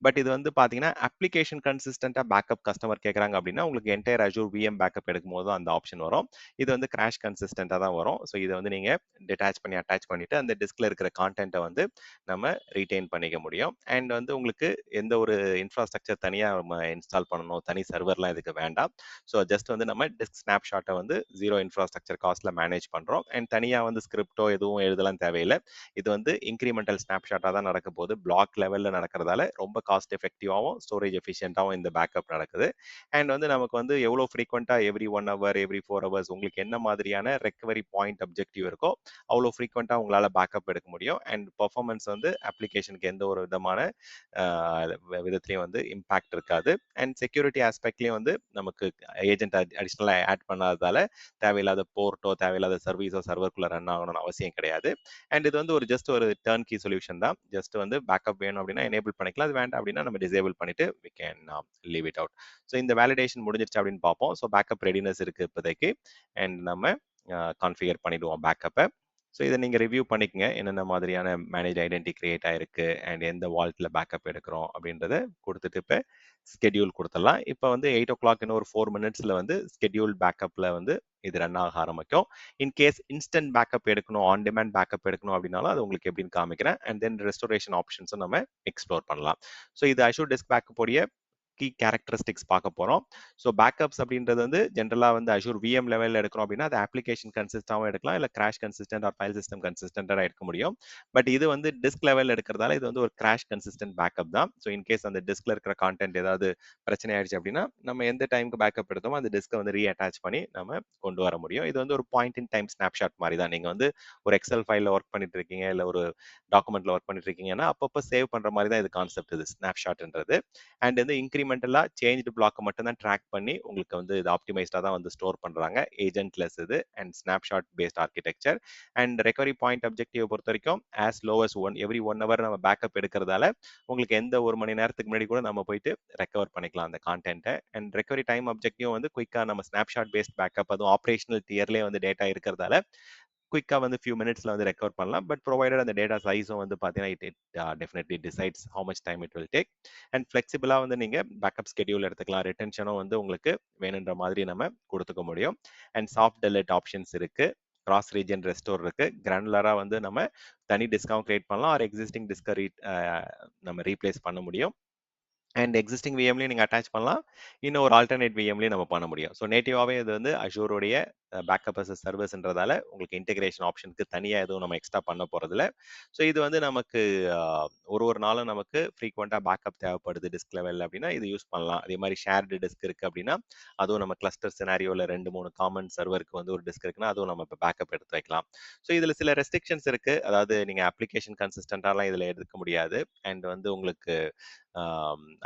பட் இது வந்து பார்த்தீங்கன்னா அப்ளிகேஷன் கன்சிஸ்டண்டா பேக்கப் கஸ்டமர் கேட்குறாங்க அப்படின்னா உங்களுக்கு என்டையர் அஷூர் விஎம் பேக்கப் எடுக்கும்போது அந்த ஆப்ஷன் வரும். இது வந்து கிராஷ் கன்சிஸ்டண்டா தான் வரும். ஸோ இதை வந்து நீங்க டிட்டாச் பண்ணி அட்டாச் பண்ணிட்டு அந்த டிஸ்க்ல இருக்கிற கான்டென்ட்டை வந்து நம்ம ரீடைன் பண்ணிக்க முடியும். அண்ட் வந்து உங்களுக்கு எந்த ஒரு இன்ஃப்ராஸ்ட்ரக்சர் தனியாக நம்ம இன்ஸ்டால் பண்ணணும், தனி சர்வர்லாம் இதுக்கு வேண்டாம். ஸோ ஜஸ்ட் வந்து நம்ம டிஸ்க் ஸ்னாப்ஷாட்டை வந்து ஜீரோ இன்ஃப்ராஸ்ட்ரக்சர் காஸ்ட்ல மேனேஜ் பண்றோம். அண்ட் தனியாக வந்து ஸ்கிரிப்டோ எதுவும் எழுதலாம் தேவையில்லை. இது வந்து இன்க்ரிமெண்டல் ஸ்னாப்ஷாட்டாக தான் நடக்க போகுது. பிளாக் லெவலில் நடக்கிறதால ரொம்ப காஸ்ட் எஃபெக்டிவாகவும் ஸ்டோரேஜ் எஃபிஷியன்ட்டாகவும் இந்த பேக்கப் நடக்குது. அண்ட் வந்து நமக்கு வந்து எவ்வளோ ஃப்ரீக்வெண்ட்டாக எவ்ரி 1 hour எவ்ரி 4 hours உங்களுக்கு என்ன மாதிரியான ரெக்கவரி பாயிண்ட் அப்ஜெக்டிவ் இருக்கோ அவ்வளோ ஃப்ரீக்வெண்ட்டாக உங்களால் பேக்கப் எடுக்க முடியும். அண்ட் பர்ஃபார்மன்ஸ் வந்து அப்ளிகேஷனுக்கு எந்த ஒரு விதமான விதத்துலையும் வந்து இம்பாக்ட் இருக்காது. அண்ட் செக்யூரிட்டி ஆஸ்பெக்ட்லையும் வந்து நமக்கு ஏஜென்ட் அடிஷ்னலாக ஆட் பண்ணாததால தேவையில்லாத போர்ட்டோ தேவையில்லாத சர்வீஸோ சர்வர்க்குள்ள ரன் ஆகணும்னு அவசியம் கிடையாது. அண்ட் இது வந்து ஒரு ஜஸ்ட் ஒரு டர்ன் கீ சொல்யூஷன் தான். ஜஸ்ட் வந்து பேக்கப் வேணும் அப்படின்னா எனேபிள் பண்ணிக்கலாம், அது வேண்டாம் அப்படின்னா நம்ம டிசேபிள் பண்ணிட்டு we can leave it out. So இந்த வேலிடேஷன் முடிஞ்சிருச்சு அப்படின்னு பார்ப்போம். ஸோ பேக்கப் ரெடினஸ் இருக்கு இப்போதைக்கு. அண்ட் நம்ம கான்ஃபிகர் பண்ணிடுவோம் பேக்கப்பை. ஸோ இதை நீங்கள் ரிவ்யூ பண்ணிக்கங்க என்னென்ன மாதிரியான மேனேஜ் ஐடென்டி கிரியேட் ஆயிருக்கு அண்ட் எந்த வால்ட்டில் பேக்கப் எடுக்கிறோம் அப்படின்றத கொடுத்துட்டு இப்போ ஸ்கெடியூல் கொடுத்துடலாம். இப்போ வந்து 8 o'clock இன்னும் ஒரு 4 minutesல வந்து ஸ்கெடியூல் பேக்கப்பில் வந்து இது ரன் ஆக ஆரம்பிக்கும். இன்கேஸ் இன்ஸ்டன்ட் பேக்கப் எடுக்கணும், ஆன் டிமாண்ட் பேக்கப் எடுக்கணும் அப்படின்னாலும் அது உங்களுக்கு எப்படின்னு காமிக்கிறேன். அண்ட் தென் ரெஸ்டோரேஷன் ஆப்ஷன்ஸும் நம்ம எக்ஸ்ப்ளோர் பண்ணலாம். ஸோ இது அஷூர் டிஸ்க் பேக்கப் உடைய கீ கேரக்டரிஸ்டிக்ஸ் பார்க்க போறோம். ஸோ பேக்கப்ஸ் அப்படின்றது வந்து ஜென்ரலா வந்து அஷூர் விஎம் லெவலில் எடுக்கிறோம் அப்படின்னா அது அப்ளிகேஷன் கன்சிஸ்டாகவும் எடுக்கலாம், இல்லை crash consistent or file system கன்சிஸ்டன்டாக எடுக்க முடியும். பட் இது வந்து டிஸ்க் லெவலில் எடுக்கிறதால இது வந்து ஒரு கிராஷ் கன்சிஸ்டன்ட் பேக்கப் தான். ஸோ இன்கேஸ் அந்த டிஸ்க்ல இருக்கிற கான்டென்ட் ஏதாவது பிரச்சனை ஆயிடுச்சு அப்படின்னா நம்ம எந்த டைமுக்கு பேக்கப் எடுத்தோமோ அந்த டிஸ்கை வந்து ரீஅட்டாச் பண்ணி நம்ம கொண்டு வர முடியும். இது வந்து ஒரு பாயிண்ட் இன் டைம் ஸ்னாப்ஷாட் மாதிரி தான். நீங்க வந்து ஒரு எக்ஸல் ஃபைலில் ஒர்க் பண்ணிட்டு இருக்கீங்க, இல்லை ஒரு டாக்குமெண்ட்ல ஒர்க் பண்ணிட்டு இருக்கீங்கன்னா அப்பப்போ சேவ் பண்ற மாதிரி தான் இது கான்செப்ட், இது ஸ்னாப்ஷாட்ன்றது. அண்ட் வந்து இன்க்ரிமெண்டலா சேஞ்ச் பிளாக் மட்டும் தான் ட்ராக் பண்ணி உங்களுக்கு வந்து இது ஆப்டிமைஸ்டா தான் வந்து ஸ்டோர் பண்றாங்க. ஏஜென்ட்லெஸ் இது and snapshot based architecture. And recovery point objective பொறுத்த வரைக்கும் as low as every 1 hour நம்ம பேக்கப் எடுக்கிறதால உங்களுக்கு எந்த ஒரு மணி நேரத்துக்கு முன்னாடி கூட நம்ம போயிட்டு ரெக்கவர் பண்ணிக்கலாம் அந்த கான்டென்ட்டை. அண்ட் ரெக்கவரி டைம் அப்ஜெக்டிவ் வந்து குயிக்கா நம்ம ஸ்னாப்ஷாட் பேஸ்ட் பேக்கப், அதுவும் ஆப்ரேஷனல் டியர்லேயே வந்து டேட்டா இருக்கிறதால குயிக்கா வந்து ஃபியூ மினிட்ஸ்ல வந்து ரெக்கவர் பண்ணலாம். பட் ப்ரொவைடட் அந்த டேட்டா சைஸும் வந்து பார்த்தீங்கன்னா it definitely decides how much time it will take. And ஃபிளெக்சிபிளா வந்து நீங்க பேக்கப் ஸ்கெடியூல் எடுத்துக்கலாம். ரிட்டென்ஷனும் வந்து உங்களுக்கு வேணுன்ற மாதிரி நம்ம கொடுத்துக்க முடியும். அண்ட் சாஃப்ட் டெலிட் ஆப்ஷன்ஸ் இருக்கு, கிராஸ் ரீஜன் ரெஸ்டோர் இருக்கு. கிரானுலரா வந்து நம்ம தனி டிஸ்கவுண்ட் கிரியேட் பண்ணலாம், ஆர் எக்ஸிஸ்டிங் டிஸ்கை நம்ம ரீப்ளேஸ் பண்ண முடியும். அண்ட் எக்ஸிஸ்டிங் விஎம்லையும் நீங்கள் அட்டாச் பண்ணலாம், இன்னும் ஒரு ஆல்டர்னேட் விஎம்லையும் நம்ம பண்ண முடியும். ஸோ நேட்டிவாகவே இது வந்து அஷூருடைய பேக்கப் அஸ் சர்வீஸ்ன்றதால உங்களுக்கு இன்டெகிரேஷன் ஆப்ஷனுக்கு தனியாக எதுவும் நம்ம எக்ஸ்ட்ரா பண்ண போகிறதில்ல. ஸோ இது வந்து நமக்கு ஒரு நாளும் நமக்கு ஃப்ரீக்வெண்ட்டாக பேக்கப் தேவைப்படுது டிஸ்க் லெவலில் அப்படின்னா இது யூஸ் பண்ணலாம். அதே மாதிரி ஷேர்டு டிஸ்க் இருக்குது அப்படின்னா அதுவும் நம்ம கிளஸ்டர் சினாரியோவில் 2-3 காமன் சர்வருக்கு வந்து ஒரு டிஸ்க் இருக்குன்னா அதுவும் நம்ம இப்போ பேக்கப் எடுத்து வைக்கலாம். ஸோ இதில் சில ரெஸ்ட்ரிக்ஷன்ஸ் இருக்குது. அதாவது நீங்கள் அப்ளிகேஷன் கன்சிஸ்டண்டாலாம் இதில் எடுக்க முடியாது. அண்ட் வந்து உங்களுக்கு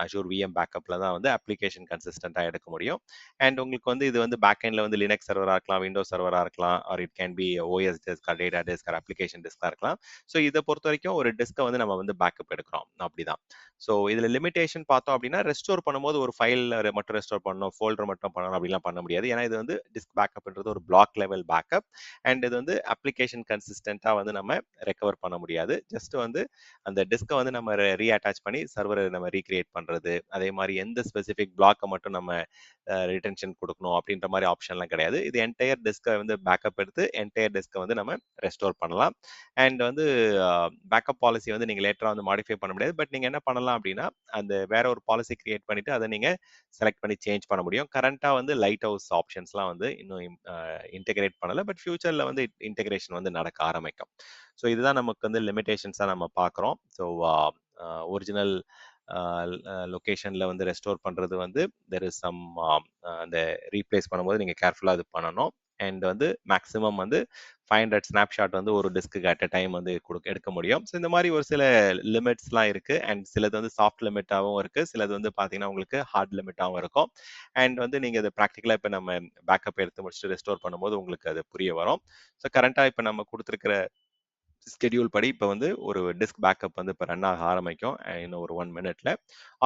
அஷூர் விஎம் பேக்கப்ல தான் வந்து அப்ளிகேஷன் கன்சிஸ்டண்டாக எடுக்க முடியும். அண்ட் உங்களுக்கு வந்து இது வந்து பேக் எண்ட்ல வந்து லினக்ஸ் சர்வராக இருக்கலாம், விண்டோஸ் சர்வராக இருக்கலாம், or it can be OS disk, data disk, application டிஸ்காக இருக்கலாம். ஸோ இதை பொறுத்த வரைக்கும் ஒரு டிஸ்கை வந்து நம்ம வந்து பேக்கப் எடுக்கிறோம் அப்படிதான். ஸோ இதில் லிமிடேஷன் பார்த்தோம் அப்படின்னா ரெஸ்டோர் பண்ணும்போது ஒரு ஃபைல் மட்டும் ரெஸ்டோர் பண்ணணும், ஃபோல்டர் மட்டும் பண்ணணும் அப்படிலாம் பண்ண முடியாது. ஏன்னா இது வந்து டிஸ்க் பேக்கப்ன்றது ஒரு பிளாக் லெவல் பேக்கப். அண்ட் இது வந்து அப்ளிகேஷன் கன்சிஸ்டண்டாக வந்து நம்ம ரெக்கவர் பண்ண முடியாது. ஜஸ்ட் வந்து அந்த டிஸ்கை வந்து நம்ம ரீஅட்டாச் பண்ணி சர்வரை நம்ம ரீக்ரியேட் பண்றது, அதே மாதிரி எந்த ஸ்பெசிஃபிக் பிளாக்கை மட்டும் நம்ம ரிட்டென்ஷன் கொடுக்கணும் அப்படின்ற மாதிரி ஆப்ஷன்லாம் கிடையாது. இது என்டையர் என்டையர் டிஸ்கை வந்து பேக்கப் எடுத்து என்டையர் டிஸ்கை வந்து நம்ம ரெஸ்டோர் பண்ணலாம். அண்ட் வந்து பேக்கப் பாலிசி வந்து நீங்க லேட்டரா வந்து மாடிஃபை பண்ண முடியாது. பட் நீங்க என்ன பண்ணலாம் அப்படின்னா, அந்த வேற ஒரு பாலிசி கிரியேட் பண்ணிட்டு அதை நீங்க செலக்ட் பண்ணி சேஞ்ச் பண்ண முடியும். கரண்டா வந்து லைட் ஹவுஸ் ஆப்ஷன்ஸ்லாம் வந்து இன்னும் இன்டெகிரேட் பண்ணல. பட் ஃபியூச்சர்ல வந்து இன்டெகிரேஷன் வந்து நடக்க ஆரம்பிக்கும். ஸோ இதுதான் நமக்கு வந்து லிமிடேஷன்ஸா நம்ம பார்க்குறோம். ஸோ ஒரிஜினல் லொகேஷன்ல வந்து ரெஸ்டோர் பண்றது வந்து தெர் இஸ் சம் அந்த ரீப்ளேஸ் பண்ணும்போது நீங்க கேர்ஃபுல்லா இது பண்ணணும். அண்ட் வந்து மேக்ஸிமம் வந்து 500 ஸ்னாப்ஷாட் வந்து ஒரு டிஸ்க்கு அட் அ டைம் வந்து எடுக்க முடியும். ஸோ இந்த மாதிரி ஒரு சில லிமிட்ஸ்லாம் இருக்கு. அண்ட் சிலது வந்து சாஃப்ட் லிமிட்டாகவும் இருக்கு. சிலது வந்து பார்த்தீங்கன்னா உங்களுக்கு ஹார்ட் லிமிட்டாகவும் இருக்கும். அண்ட் வந்து நீங்க அதை ப்ராக்டிக்கலாக இப்போ நம்ம பேக்கப் எடுத்து முடிச்சுட்டு ரெஸ்டோர் பண்ணும்போது உங்களுக்கு அது புரிய வரும். ஸோ கரண்டாக இப்போ நம்ம கொடுத்துருக்கிற ஸ்கெடியூல் படி இப்போ வந்து ஒரு டிஸ்க் பேக்கப் வந்து இப்போ ரன் ஆக ஆரம்பிக்கும் இன்னும் ஒரு 1 மினிட்ல.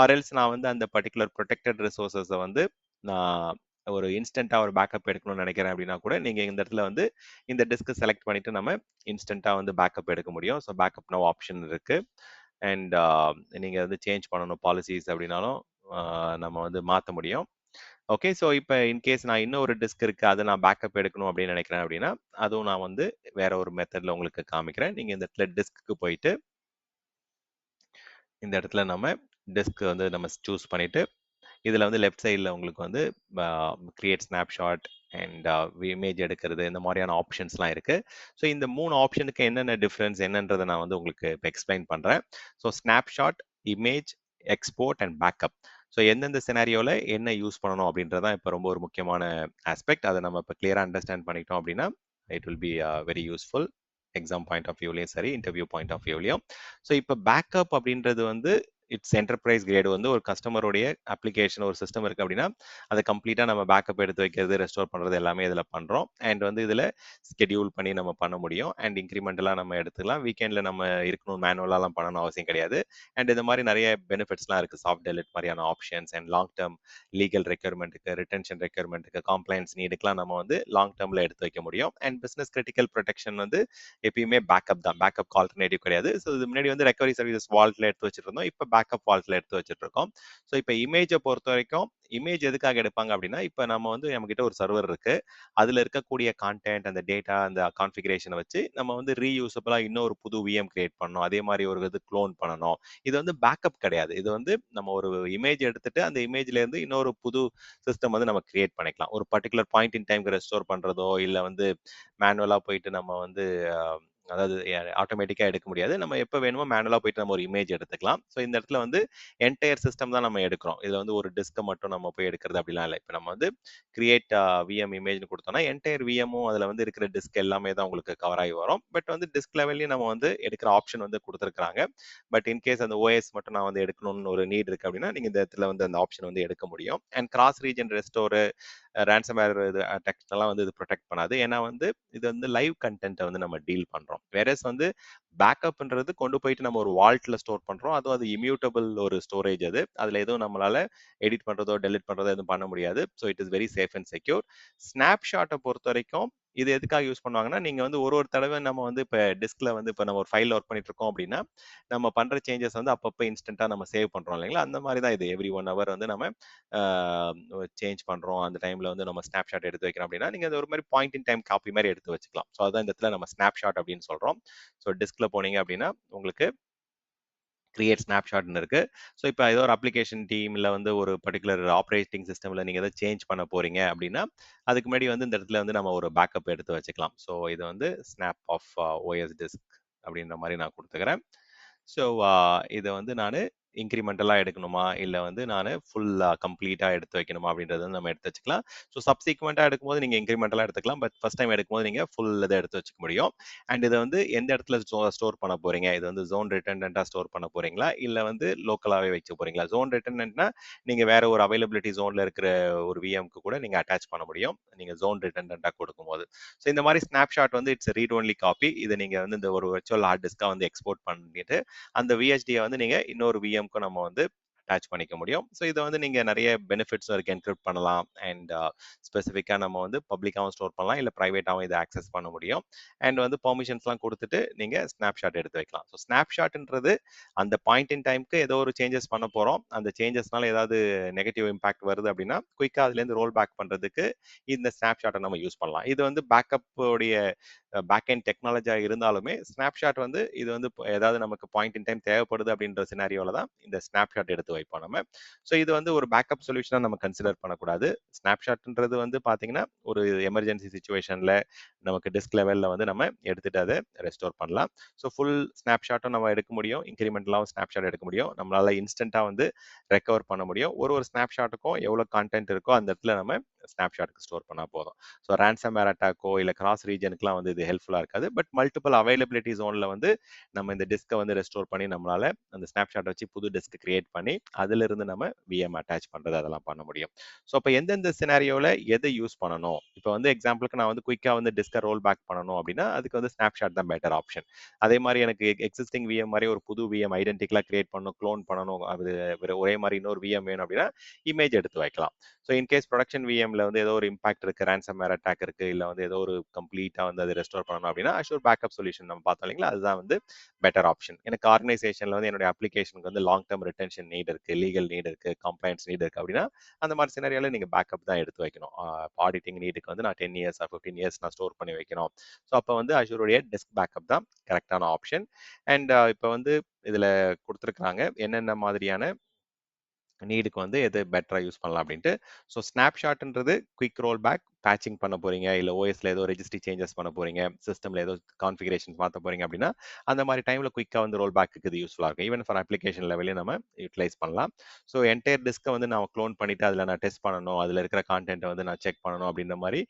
ஆர்எல்ஸ் நான் வந்து அந்த பர்டிகுலர் ப்ரொடெக்டட் ரிசோர்ஸஸை வந்து நான் ஒரு இன்ஸ்டன்ட்டாக ஒரு பேக்கப் எடுக்கணும்னு நினைக்கிறேன் அப்படின்னா கூட நீங்கள் இந்த இடத்துல வந்து இந்த டிஸ்க்கு செலக்ட் பண்ணிட்டு நம்ம இன்ஸ்டன்ட்டாக வந்து பேக்கப் எடுக்க முடியும். ஸோ பேக்கப் நோ ஆப்ஷன் இருக்கு. அண்ட் நீங்கள் வந்து சேஞ்ச் பண்ணணும் பாலிசிஸ் அப்படின்னாலும் நம்ம வந்து மாற்ற முடியும். ஓகே, ஸோ இப்போ இன்கேஸ் நான் இன்னும் ஒரு டிஸ்க் இருக்கு அதை நான் பேக்கப் எடுக்கணும் அப்படின்னு நினைக்கிறேன் அப்படின்னா அதுவும் நான் வந்து வேற ஒரு மெத்தட்ல உங்களுக்கு காமிக்கிறேன். நீங்க இந்த இடத்துல டிஸ்க்கு போயிட்டு இந்த இடத்துல நம்ம டிஸ்க் வந்து நம்ம சூஸ் பண்ணிட்டு இதுல வந்து லெஃப்ட் சைடில் உங்களுக்கு வந்து கிரியேட் ஸ்னாப்ஷாட் அண்ட் இமேஜ் எடுக்கிறது இந்த மாதிரியான ஆப்ஷன்ஸ்லாம் இருக்கு. ஸோ இந்த 3 ஆப்ஷனுக்கு என்னென்ன டிஃப்ரென்ஸ் என்னன்றதை நான் வந்து உங்களுக்கு இப்போ எக்ஸ்பிளைன் பண்றேன். So snapshot, image, export and backup. So எந்தெந்த சினாரியோவில் என்ன யூஸ் பண்ணணும் அப்படின்றதான் இப்போ ரொம்ப ஒரு முக்கியமான ஆஸ்பெக்ட். அதை நம்ம இப்போ கிளியராக அண்டர்ஸ்டாண்ட் பண்ணிட்டோம் அப்படின்னா it will be very useful exam point of வியூலையும் சரி, இன்டர்வியூ பாயிண்ட் ஆஃப் வியூலையும். ஸோ இப்போ பேக்கப் அப்படின்றது வந்து இட்ஸ் என்டர்பிரைஸ் கிரேடு வந்து ஒரு கஸ்டமருடைய அப்ளிகேஷன் ஒரு சிஸ்டம் இருக்கு அப்படின்னா அதை கம்ப்ளீட்டா நம்ம பேக்கப் எடுத்து வைக்கிறது, ரெஸ்டோர் பண்றது எல்லாமே இதுல பண்றோம். அண்ட் வந்து இதுல ஸ்கெடியூல் பண்ணி நம்ம பண்ண முடியும். அண்ட் இன்க்ரிமெண்டலா நம்ம எடுத்துக்கலாம். வீக்கெண்ட்ல நம்ம இருக்கணும் மேனுவலாலாம் பண்ணணும் அவசியம் கிடையாது. அண்ட் இந்த மாதிரி நிறைய பெனிஃபிட்ஸ்லாம் இருக்கு. சாஃப்ட் டெலிட் மாதிரியான options and long term legal ரெக்யர்மெண்ட்டுக்கு, ரிட்டன்ஷன் ரெக்யர்மெண்ட்டுக்கு, காம்ப்ளைன்ஸ் நீடுக்கெல்லாம் நம்ம வந்து லாங் டேர்ம்ல எடுத்து வைக்க முடியும். அண்ட் பிசினஸ் கிரிட்டிக்கல் ப்ரொடெக்ஷன் வந்து எப்பயுமே பேக்கப் தான், பேக்கப் ஆல்டர்னேட்டிவ் கிடையாது. ஸோ இது முன்னாடி வந்து ரெக்கவரி சர்வீசஸ் வால்ட்ல எடுத்து வச்சிட்டு இருந்தோம், இப்போ பேக்கப் வால்ட்ல எடுத்து வச்சிட்டு இருக்கோம். ஸோ இப்போ இமேஜை பொறுத்த வரைக்கும் இமேஜ் எதுக்காக எடுப்பாங்க அப்படின்னா இப்போ நம்ம வந்து நம்ம கிட்ட ஒரு சர்வர் இருக்கு, அதுல இருக்கக்கூடிய கான்டென்ட், அந்த டேட்டா, அந்த கான்ஃபிகரேஷனை வச்சு நம்ம வந்து ரீயூசபிளா இன்னொரு புது விஎம் கிரியேட் பண்ணணும், அதே மாதிரி ஒரு இது க்ளோன் பண்ணணும். இது வந்து பேக்கப் கிடையாது. இது வந்து நம்ம ஒரு இமேஜ் எடுத்துட்டு அந்த இமேஜ்ல இருந்து இன்னொரு புது சிஸ்டம் வந்து நம்ம கிரியேட் பண்ணிக்கலாம். ஒரு பர்டிகுலர் பாயிண்ட் இன் டைம்க்கு ரெஸ்டோர் பண்றதோ இல்ல வந்து மேனுவலா போயிட்டு நம்ம வந்து அதாவது ஆட்டோமேட்டிக்கா எடுக்க முடியாது. நம்ம எப்போ வேணுமோ மேனுவலா போயிட்டு நம்ம ஒரு இமேஜ் எடுத்துக்கலாம். ஸோ இந்த இடத்துல வந்து என்டையர் சிஸ்டம் தான் நம்ம எடுக்கிறோம். இதுல வந்து ஒரு டிஸ்க்கை மட்டும் நம்ம போய் எடுக்கிறது அப்படிலாம் இல்லை. இப்போ நம்ம வந்து கிரியேட் விஎம் இமேஜ்னு கொடுத்தோம்னா என்டையர் விஎம்மும் அதுல வந்து இருக்கிற டிஸ்க் எல்லாமே தான் உங்களுக்கு கவர் ஆகி வரும். பட் வந்து டிஸ்க் லெவல்லையும் நம்ம வந்து எடுக்கிற ஆப்ஷன் வந்து கொடுத்துருக்காங்க. பட் இன்கேஸ் அந்த ஓஎஸ் மட்டும் நான் வந்து எடுக்கணும்னு ஒரு நீட் இருக்கு அப்படின்னா நீங்க இந்த இடத்துல வந்து அந்த ஆப்ஷன் வந்து எடுக்க முடியும். And cross region restore, ransomware இது அட்டாக்ஸ் எல்லாம் வந்து இது ப்ரொடெக்ட் பண்ணாது. ஏன்னா வந்து இது வந்து லைவ் கண்டென்ட்டை வந்து நம்ம டீல் பண்றோம். வேறஸ் வந்து பேக்கப்ன்றது கொண்டு போயிட்டு நம்ம ஒரு வால்ட்ல ஸ்டோர் பண்றோம். அதுவும் அது இம்யூட்டபிள் ஒரு ஸ்டோரேஜ் அது. அதுல எதுவும் நம்மளால எடிட் பண்றதோ டெலிட் பண்றதோ எதுவும் பண்ண முடியாது. So it is very safe and secure. ஸ்னாப்ஷாட்டை பொறுத்த வரைக்கும் இது எதுக்காக யூஸ் பண்ணுவாங்கன்னா நீங்க வந்து ஒரு தடவை நம்ம வந்து இப்போ டிஸ்க்ல வந்து இப்போ நம்ம ஒரு ஃபைல் ஒர்க் பண்ணிட்டு இருக்கோம் அப்படின்னா நம்ம பண்ற சேஞ்சஸ் வந்து அப்பப்போ இன்ஸ்டன்டா நம்ம சேவ் பண்றோம் இல்லைங்களா? அந்த மாதிரி தான் இது. எவ்ரி 1 ஹவர் வந்து நம்ம சேஞ்ச் பண்றோம், அந்த டைம்ல வந்து நம்ம ஸ்னாப்ஷாட் எடுத்து வைக்கிறோம் அப்படின்னா நீங்க ஒரு மாதிரி பாயிண்ட் இன் டைம் காப்பி மாதிரி எடுத்து வச்சுக்கலாம். ஸோ அதான் இந்த இடத்துல நம்ம ஸ்னாப்ஷாட் அப்படின்னு சொல்றோம். ஸோ டிஸ்க்ல போனீங்க அப்படின்னா உங்களுக்கு கிரியேட் ஸ்னாப்ஷாட்னு இருக்கு. ஸோ இப்போ ஏதோ ஒரு அப்ளிகேஷன் டீம்ல வந்து ஒரு பர்டிகுலர் ஆப்ரேட்டிங் சிஸ்டம்ல நீங்க ஏதாவது சேஞ்ச் பண்ண போறீங்க அப்படின்னா அதுக்கு முன்னாடி வந்து இந்த இடத்துல வந்து நம்ம ஒரு பேக்கப் எடுத்து வச்சுக்கலாம். ஸோ இது வந்து ஸ்னாப் ஆஃப் ஓஎஸ் டிஸ்க் அப்படின்ற மாதிரி நான் கொடுத்துக்கிறேன். ஸோ இதை வந்து நான் இன்க்ரிமெண்டலா எடுக்கணுமா இல்ல வந்து நான் ஃபுல்லா கம்ப்ளீட்டா எடுத்து வைக்கணுமா அப்படின்றத வந்து நம்ம எடுத்து வச்சுக்கலாம். ஸோ சப்சீக்வெண்டா எடுக்கும்போது நீங்க இன்க்ரிமெண்டலா எடுத்துக்கலாம். பட் ஃபர்ஸ்ட் டைம் எடுக்கும்போது நீங்க ஃபுல் இதை எடுத்து வச்சுக்க முடியும். அண்ட் இதை வந்து எந்த இடத்துல ஸ்டோர் பண்ண போறீங்க, இது வந்து ஜோன் ரிட்டர்டண்டா ஸ்டோர் பண்ண போறீங்களா இல்ல வந்து லோக்கலாவே வைக்க போறீங்களா? ஜோன் ரிட்டர்டன்ட்னா நீங்க வேற ஒரு அவைலபிலிட்டி ஜோன்ல இருக்கிற ஒரு விஎம்க்கு கூட நீங்க அட்டாச் பண்ண முடியும் நீங்க ஜோன் ரிட்டர்டண்டா கொடுக்கும்போது. ஸோ இந்த மாதிரி ஸ்னாப்ஷாட் வந்து இட்ஸ் ரீட் ஒன்லி காப்பி. இதை நீங்க வந்து இந்த ஒரு வெர்ச்சுவல் ஹார்ட் டிஸ்கா வந்து எக்ஸ்போர்ட் பண்ணிட்டு அந்த விஹெச்டியை வந்து நீங்க இன்னொரு விஎம்க்கு நம்ம வந்து அட்டாச் பண்ணிக்க முடியும். ஸோ இதை வந்து நீங்க நிறைய பெனிஃபிட்ஸும் இருக்கு. என்கிரிப்ட் பண்ணலாம் அண்ட் ஸ்பெசிஃபிக்கா நம்ம வந்து பப்ளிக்காவும் ஸ்டோர் பண்ணலாம், இல்ல பிரைவேட்டாவும் இதை ஆக்சஸ் பண்ண முடியும். அண்ட் வந்து பெர்மிஷன்ஸ்லாம் கொடுத்துட்டு நீங்க ஸ்னாப்ஷாட் எடுத்து வைக்கலாம். ஸோ ஸ்னாப்ஷாட்ன்றது அந்த பாயிண்ட் இன் டைம்க்கு ஏதோ ஒரு சேஞ்சஸ் பண்ண போறோம். அந்த சேஞ்சஸ்னால ஏதாவது நெகட்டிவ் இம்பாக்ட் வருது அப்படின்னா குயிக்கா அதுல இருந்து ரோல் பேக் பண்றதுக்கு இந்த ஸ்னாப்ஷாட்டை நம்ம யூஸ் பண்ணலாம். இது வந்து பேக்கப் உடைய பேக் அண்ட் டெக்னாலஜியா இருந்தாலுமே ஸ்னாப்ஷாட் வந்து இது வந்து ஏதாவது நமக்கு பாயிண்ட் இன் டைம் தேவைப்படுது அப்படின்ற சினாரியோல தான் இந்த ஸ்னாப்ஷாட் எடுத்து வைப்போம் நம்ம. ஸோ இது வந்து ஒரு பேக்கப் சொல்யூஷனா நம்ம கன்சிடர் பண்ணக்கூடாது. ஸ்னாப்ஷாட்ன்றது வந்து பாத்தீங்கன்னா ஒரு எமர்ஜென்சி சுச்சுவேஷன்ல நமக்கு டிஸ்க் லெவல்ல வந்து நம்ம எடுத்துட்டு அதை ரெஸ்டோர் பண்ணலாம். ஸோ ஃபுல் ஸ்னாப்ஷாட்டும் நம்ம எடுக்க முடியும், இன்க்ரிமெண்டலாகவும் ஸ்னாப்ஷாட் எடுக்க முடியும். நம்மளால இன்ஸ்டன்டா வந்து ரெக்கவர் பண்ண முடியும். ஒரு ஒரு ஸ்னாப்ஷாட்டுக்கும் எவ்வளோ கான்டென்ட் இருக்கோ அந்த இடத்துல நம்ம ஸ்னாப்ஷாட்டுக்கு ஸ்டோர் பண்ணா போதும். ஸோ ரேன்சம்வேர் அட்டாக்கோ இல்லை கிராஸ் ரீஜனுக்குலாம் வந்து இது ஹெல்ப்ஃபுல்லாக இருக்காது. பட் மல்டிபிள் அவைலபிலிட்டி ஜோனில் வந்து நம்ம இந்த டிஸ்கை வந்து ரெஸ்டோர் பண்ணி நம்மளால அந்த ஸ்னாப்ஷாட் வச்சு புது டிஸ்க் கிரியேட் பண்ணி அதுல இருந்து நம்ம விஎம் அட்டாச் பண்றது அதெல்லாம் பண்ண முடியும். ஸோ அப்போ எந்தெந்த சினாரியோவில் எதை யூஸ் பண்ணணும், இப்போ வந்து எக்ஸாம்பிளுக்கு நான் வந்து குயிக்காக வந்து டிஸ்கை ரோல் பேக் பண்ணணும் அப்படின்னா அதுக்கு வந்து ஸ்னாப்ஷாட் தான் பெட்டர் ஆப்ஷன். அதே மாதிரி எனக்கு எக்ஸிஸ்டிங் விஎம் மாதிரி ஒரு புது விஎம் ஐடென்டிக்கலாக கிரியேட் பண்ணணும், க்ளோன் பண்ணணும், அது ஒரே மாதிரி இன்னொரு விஎம் வேணும் அப்படின்னா இமேஜ் எடுத்து வைக்கலாம். ஸோ இன்கேஸ் ப்ரொடக்ஷன் விஎம்ல வந்து ஏதோ ஒரு இம்பாக்ட் இருக்கு, ரேன்சம்வேர் அட்டாக் இருக்கு, இல்லை வந்து ஏதோ ஒரு கம்ப்ளீட்டா வந்து அதை ரெஸ்டோர் பண்ணணும் அப்படின்னா அஷூர் பேக்கப் சொல்யூஷன் நம்ம பார்த்தோம் இல்லைங்களா, அதுதான் வந்து பெட்டர் ஆப்ஷன். எனக்கு ஆர்கனைசேஷன்ல வந்து என்னுடைய அப்ளிகேஷனுக்கு வந்து லாங் டேர்ம் ரிட்டன்ஷன் நீட் இருக்கு, லீகல் நீட் இருக்கு, கம்ப்ளைண்ட்ஸ் நீட் இருக்கு அப்படின்னா அந்த மாதிரி சினாரியோல நீங்க பேக்கப் தான் எடுத்து வைக்கணும். ஆடிட்டிங் நீடுக்கு வந்து நான் 10 இயர்ஸ் 15 இயர்ஸ் நான் ஸ்டோர் பண்ணி வைக்கணும். ஸோ அப்போ வந்து அஷூருடைய டெஸ்க் பேக்கப் தான் கரெக்டான ஆப்ஷன். அண்ட் இப்போ வந்து இதுல கொடுத்துருக்காங்க என்னென்ன மாதிரியான நீடுக்கு வந்து எது பெட்டரா யூஸ் பண்ணலாம் அப்படின்ட்டு. ஸோ ஸ்னாப்ஷாட்ன்றது குயிக் ரோல் பேக், பேட்சிங் பண்ண போறீங்க, இல்லை ஓஎஸ்ல ஏதோ ரெஜிஸ்ட்ரி சேஞ்சஸ் பண்ண போறீங்க, சிஸ்டம்ல ஏதோ கான்ஃபிகரேஷன் மாற்ற போறீங்க அப்படின்னா அந்த மாதிரி டைம்ல குயிக்கா வந்து ரோல் பேக்கு இது யூஸ்ஃபுல்லாக இருக்கும். ஈவன் ஃபார் அப்ளிகேஷன் லெவலே நம்ம யூட்டிலைஸ் பண்ணலாம். ஸோ என்டையர் டிஸ்கை வந்து நான் க்ளோன் பண்ணிட்டு அதில் நான் டெஸ்ட் பண்ணணும், அதில் இருக்கிற கான்டென்ட்டை வந்து நான் செக் பண்ணணும் அப்படின்ற மாதிரி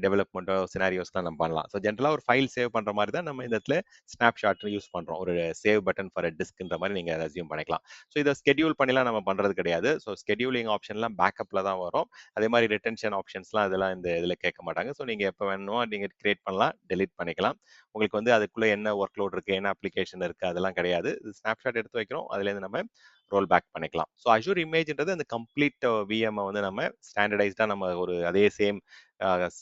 டெவலப்மெண்ட்டோ சினாரியோஸ்லாம் நம்ம பண்ணலாம். ஸோ ஜென்ரலாக ஒரு ஃபைல் சேவ் பண்ற மாதிரி தான் நம்ம இந்த இடத்துல ஸ்னாப்ஷாட் யூஸ் பண்றோம். ஒரு சேவ் பட்டன் ஃபார் டிஸ்க்ன்ற மாதிரி நீங்க அசியூம் பண்ணிக்கலாம். ஸோ இதை ஸ்கெடியூல் பண்ணிலாம் நம்ம பண்றது கிடையாது. ஸோ ஸ்கெடியூலிங் ஆப்ஷன்லாம் பேக்கப்ல தான் வரும். அதே மாதிரி ரிட்டன்ஷன் ஆப்ஷன்ஸ்லாம் இதெல்லாம் இந்த இதில் கேட்க மாட்டாங்க. ஸோ நீங்க எப்போ வேணுமோ நீங்க கிரியேட் பண்ணலாம், டெலிட் பண்ணிக்கலாம். உங்களுக்கு வந்து அதுக்குள்ள என்ன ஒர்க் லோட் இருக்கு, என்ன அப்ளிகேஷன் இருக்கு அதெல்லாம் கிடையாது. ஸ்னாப்ஷாட் எடுத்து வைக்கிறோம், அதுலேருந்து நம்ம ரோல் பேக் பண்ணிக்கலாம். ஸோ அஷூர் இமேஜ்ன்றது அந்த கம்ப்ளீட் விஎம் வந்து நம்ம ஸ்டாண்டர்டைஸ்டா நம்ம ஒரு அதே சேம்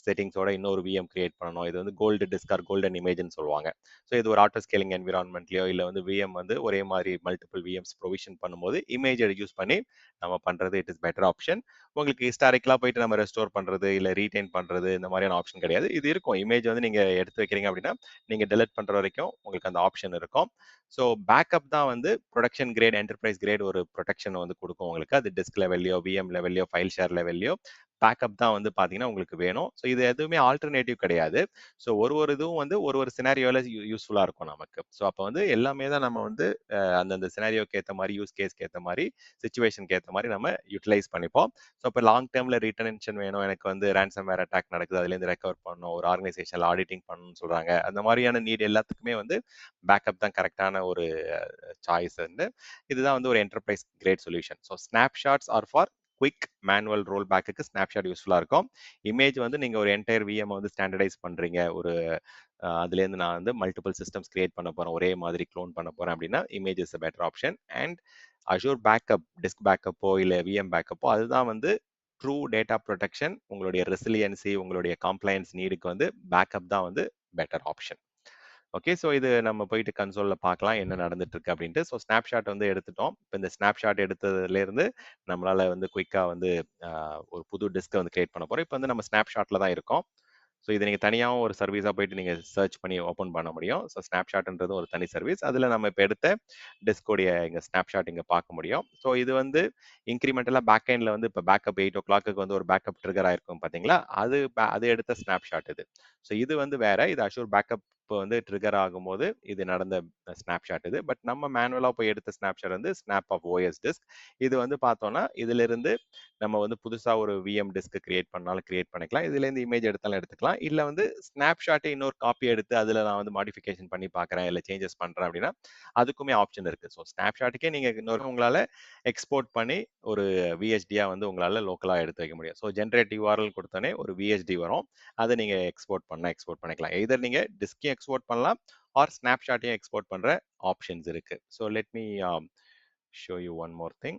செட்டிங்ஸோட இன்னொரு விஎம் கிரியேட் பண்ணணும். இது வந்து கோல்டு டிஸ்க் ஆர் கோல்டன் இமேஜ்னு சொல்லுவாங்க. ஸோ இது ஒரு ஆட்டோ ஸ்கேலிங் என்விரான்மெண்ட்லயோ இல்லை வந்து விஎம் வந்து ஒரே மாதிரி மல்டிபிள் விஎம்ஸ் ப்ரொவிஷன் பண்ணும்போது இமேஜ் யூஸ் பண்ணி நம்ம பண்றது இட் இஸ் பெட்டர் ஆப்ஷன். உங்களுக்கு ஹிஸ்டாரிக்கலா போயிட்டு நம்ம ரெஸ்டோர் பண்றது இல்லை ரீடைன் பண்றது இந்த மாதிரியான ஆப்ஷன் கிடையாது. இது இருக்கும், இமேஜ் வந்து நீங்க எடுத்து வைக்கிறீங்க அப்படின்னா நீங்க டெலிட் பண்ற வரைக்கும் உங்களுக்கு அந்த ஆப்ஷன் இருக்கும். ஸோ பேக்கப் தான் வந்து ப்ரொடக்ஷன் கிரேட் என்டர்பிரைஸ் கிரேட் ஒரு ப்ரொடெக்ஷன் வந்து கொடுக்கும் உங்களுக்கு. அது டிஸ்க் லெவல்லையோ விஎம் லெவல்லையோ ஃபைல் ஷேர் லெவல்லையோ பேக்கப் தான் வந்து பாத்தீங்கன்னா உங்களுக்கு வேணும். ஸோ இது எதுவுமே ஆல்டர்னேட்டிவ் கிடையாது. ஸோ ஒரு ஒரு இதுவும் வந்து ஒரு ஒரு சினாரியோல யூஸ்ஃபுல்லா இருக்கும் நமக்கு. ஸோ அப்போ வந்து எல்லாமே தான் நம்ம வந்து அந்தந்த சினாரியோக்கு ஏற்ற மாதிரி, யூஸ் கேஸ்க்கு ஏற்ற மாதிரி, சுச்சுவேஷனுக்கு ஏற்ற மாதிரி நம்ம யூட்டிலைஸ் பண்ணிப்போம். ஸோ இப்போ லாங் டேர்ம்ல ரிட்டன்ஷன் வேணும், எனக்கு வந்து ரேன்சம்வேர் அட்டாக் நடக்குது, அதுலேருந்து ரெக்கவர் பண்ணணும், ஒரு ஆர்கனைசேஷன்ல ஆடிட்டிங் பண்ணணும்னு சொல்றாங்க, அந்த மாதிரியான நீட் எல்லாத்துக்குமே வந்து பேக்கப் தான் கரெக்டான ஒரு சாய்ஸ். வந்து இதுதான் வந்து ஒரு enterprise grade solution. So snapshots are for quick manual roll பேக்குக்கு ஸ்னாப்ஷாட் யூஸ்ஃபுல்லாக இருக்கும். இமேஜ் வந்து நீங்கள் ஒரு என்டையர் விஎம் வந்து ஸ்டாண்டர்டைஸ் பண்ணுறீங்க, ஒரு அதுலேருந்து நான் வந்து மல்டிபிள் சிஸ்டம்ஸ் கிரியேட் பண்ண போகிறேன், ஒரே மாதிரி க்ளோன் பண்ண போகிறேன் அப்படின்னா image is a better option. And Azure backup, disk பேக்கப்போ இல்லை விஎம் பேக்கப்போ அதுதான் வந்து ட்ரூ டேட்டா ப்ரொடெக்ஷன். உங்களுடைய ரெசிலியன்சி, உங்களுடைய காம்ப்ளைன்ஸ் நீடுக்கு வந்து பேக்கப் தான் வந்து பெட்டர் ஆப்ஷன். ஓகே, ஸோ இது நம்ம போயிட்டு கன்சோல்ல பார்க்கலாம் என்ன நடந்துட்டு இருக்கு அப்படின்ட்டு. ஸோ ஸ்னாப்ஷாட் வந்து எடுத்துட்டோம். இப்போ இந்த ஸ்னாப்ஷாட் எடுத்ததுலேருந்து நம்மளால வந்து குயிக்கா வந்து ஒரு புது டிஸ்கை வந்து கிரியேட் பண்ண போறோம். இப்போ வந்து நம்ம ஸ்னாப்ஷாட்ல தான் இருக்கோம். ஸோ இது நீங்கள் தனியாகவும் ஒரு சர்வீஸாக போயிட்டு நீங்கள் சர்ச் பண்ணி ஓப்பன் பண்ண முடியும். ஸோ ஸ்னாப்ஷாட்ன்றது ஒரு தனி சர்வீஸ். அதில் நம்ம இப்போ எடுத்த டிஸ்கோடைய இங்கே ஸ்னாப்ஷாட் இங்கே பார்க்க முடியும். ஸோ இது வந்து இன்க்ரிமெண்டலாக பேக் எண்டில் வந்து இப்போ பேக்கப் 8 o'clock வந்து ஒரு பேக்கப் ட்ரிகர் ஆயிருக்கும் பார்த்தீங்களா, அது எடுத்த ஸ்னாப்ஷாட் இது. ஸோ இது வந்து வேற, இது அஷூர் பேக்கப் இப்போ வந்து ட்ரிகர் ஆகும்போது இது நடந்த ஸ்னாப்ஷாட் இது. பட் நம்ம மேனுவலாக போய் எடுத்த ஸ்னாப்ஷாட் வந்து ஸ்னாப் ஆஃப் ஓஎஸ் டிஸ்க். இது வந்து பார்த்தோம்னா இதுல இருந்து நம்ம வந்து புதுசா ஒரு விஎம் டிஸ்க் கிரியேட் பண்ணாலும் கிரியேட் பண்ணிக்கலாம், இதுல இருந்து இமேஜ் எடுத்தாலும் எடுத்துக்கலாம். இல்ல வந்து ஸ்னாப்ஷாட்டை இன்னொரு காப்பி எடுத்து அதுல நான் வந்து மாடிஃபிகேஷன் பண்ணி பார்க்கறேன், இல்ல சேஞ்சஸ் பண்றேன் அப்படின்னா அதுக்குமே ஆப்ஷன் இருக்கு. ஸோ ஸ்னாப்ஷாட்டுக்கே நீங்க இன்னொரு உங்களால எக்ஸ்போர்ட் பண்ணி ஒரு விஎஸ்டியா வந்து உங்களால லோக்கலா எடுத்து வைக்க முடியும். ஸோ ஜென்ரேட் யூஆர்எல் கொடுத்தோன்னே ஒரு விஎஸ்டி வரும், அதை நீங்க எக்ஸ்போர்ட் பண்ணிக்கலாம். எதர் நீங்க டிஸ்கையும் எக்ஸ்போர்ட் பண்ணலாம் ஆர் ஸ்னாப்ஷாட்டையும் எக்ஸ்போர்ட் பண்ற ஆப்ஷன்ஸ் இருக்கு. So let me show you one more thing.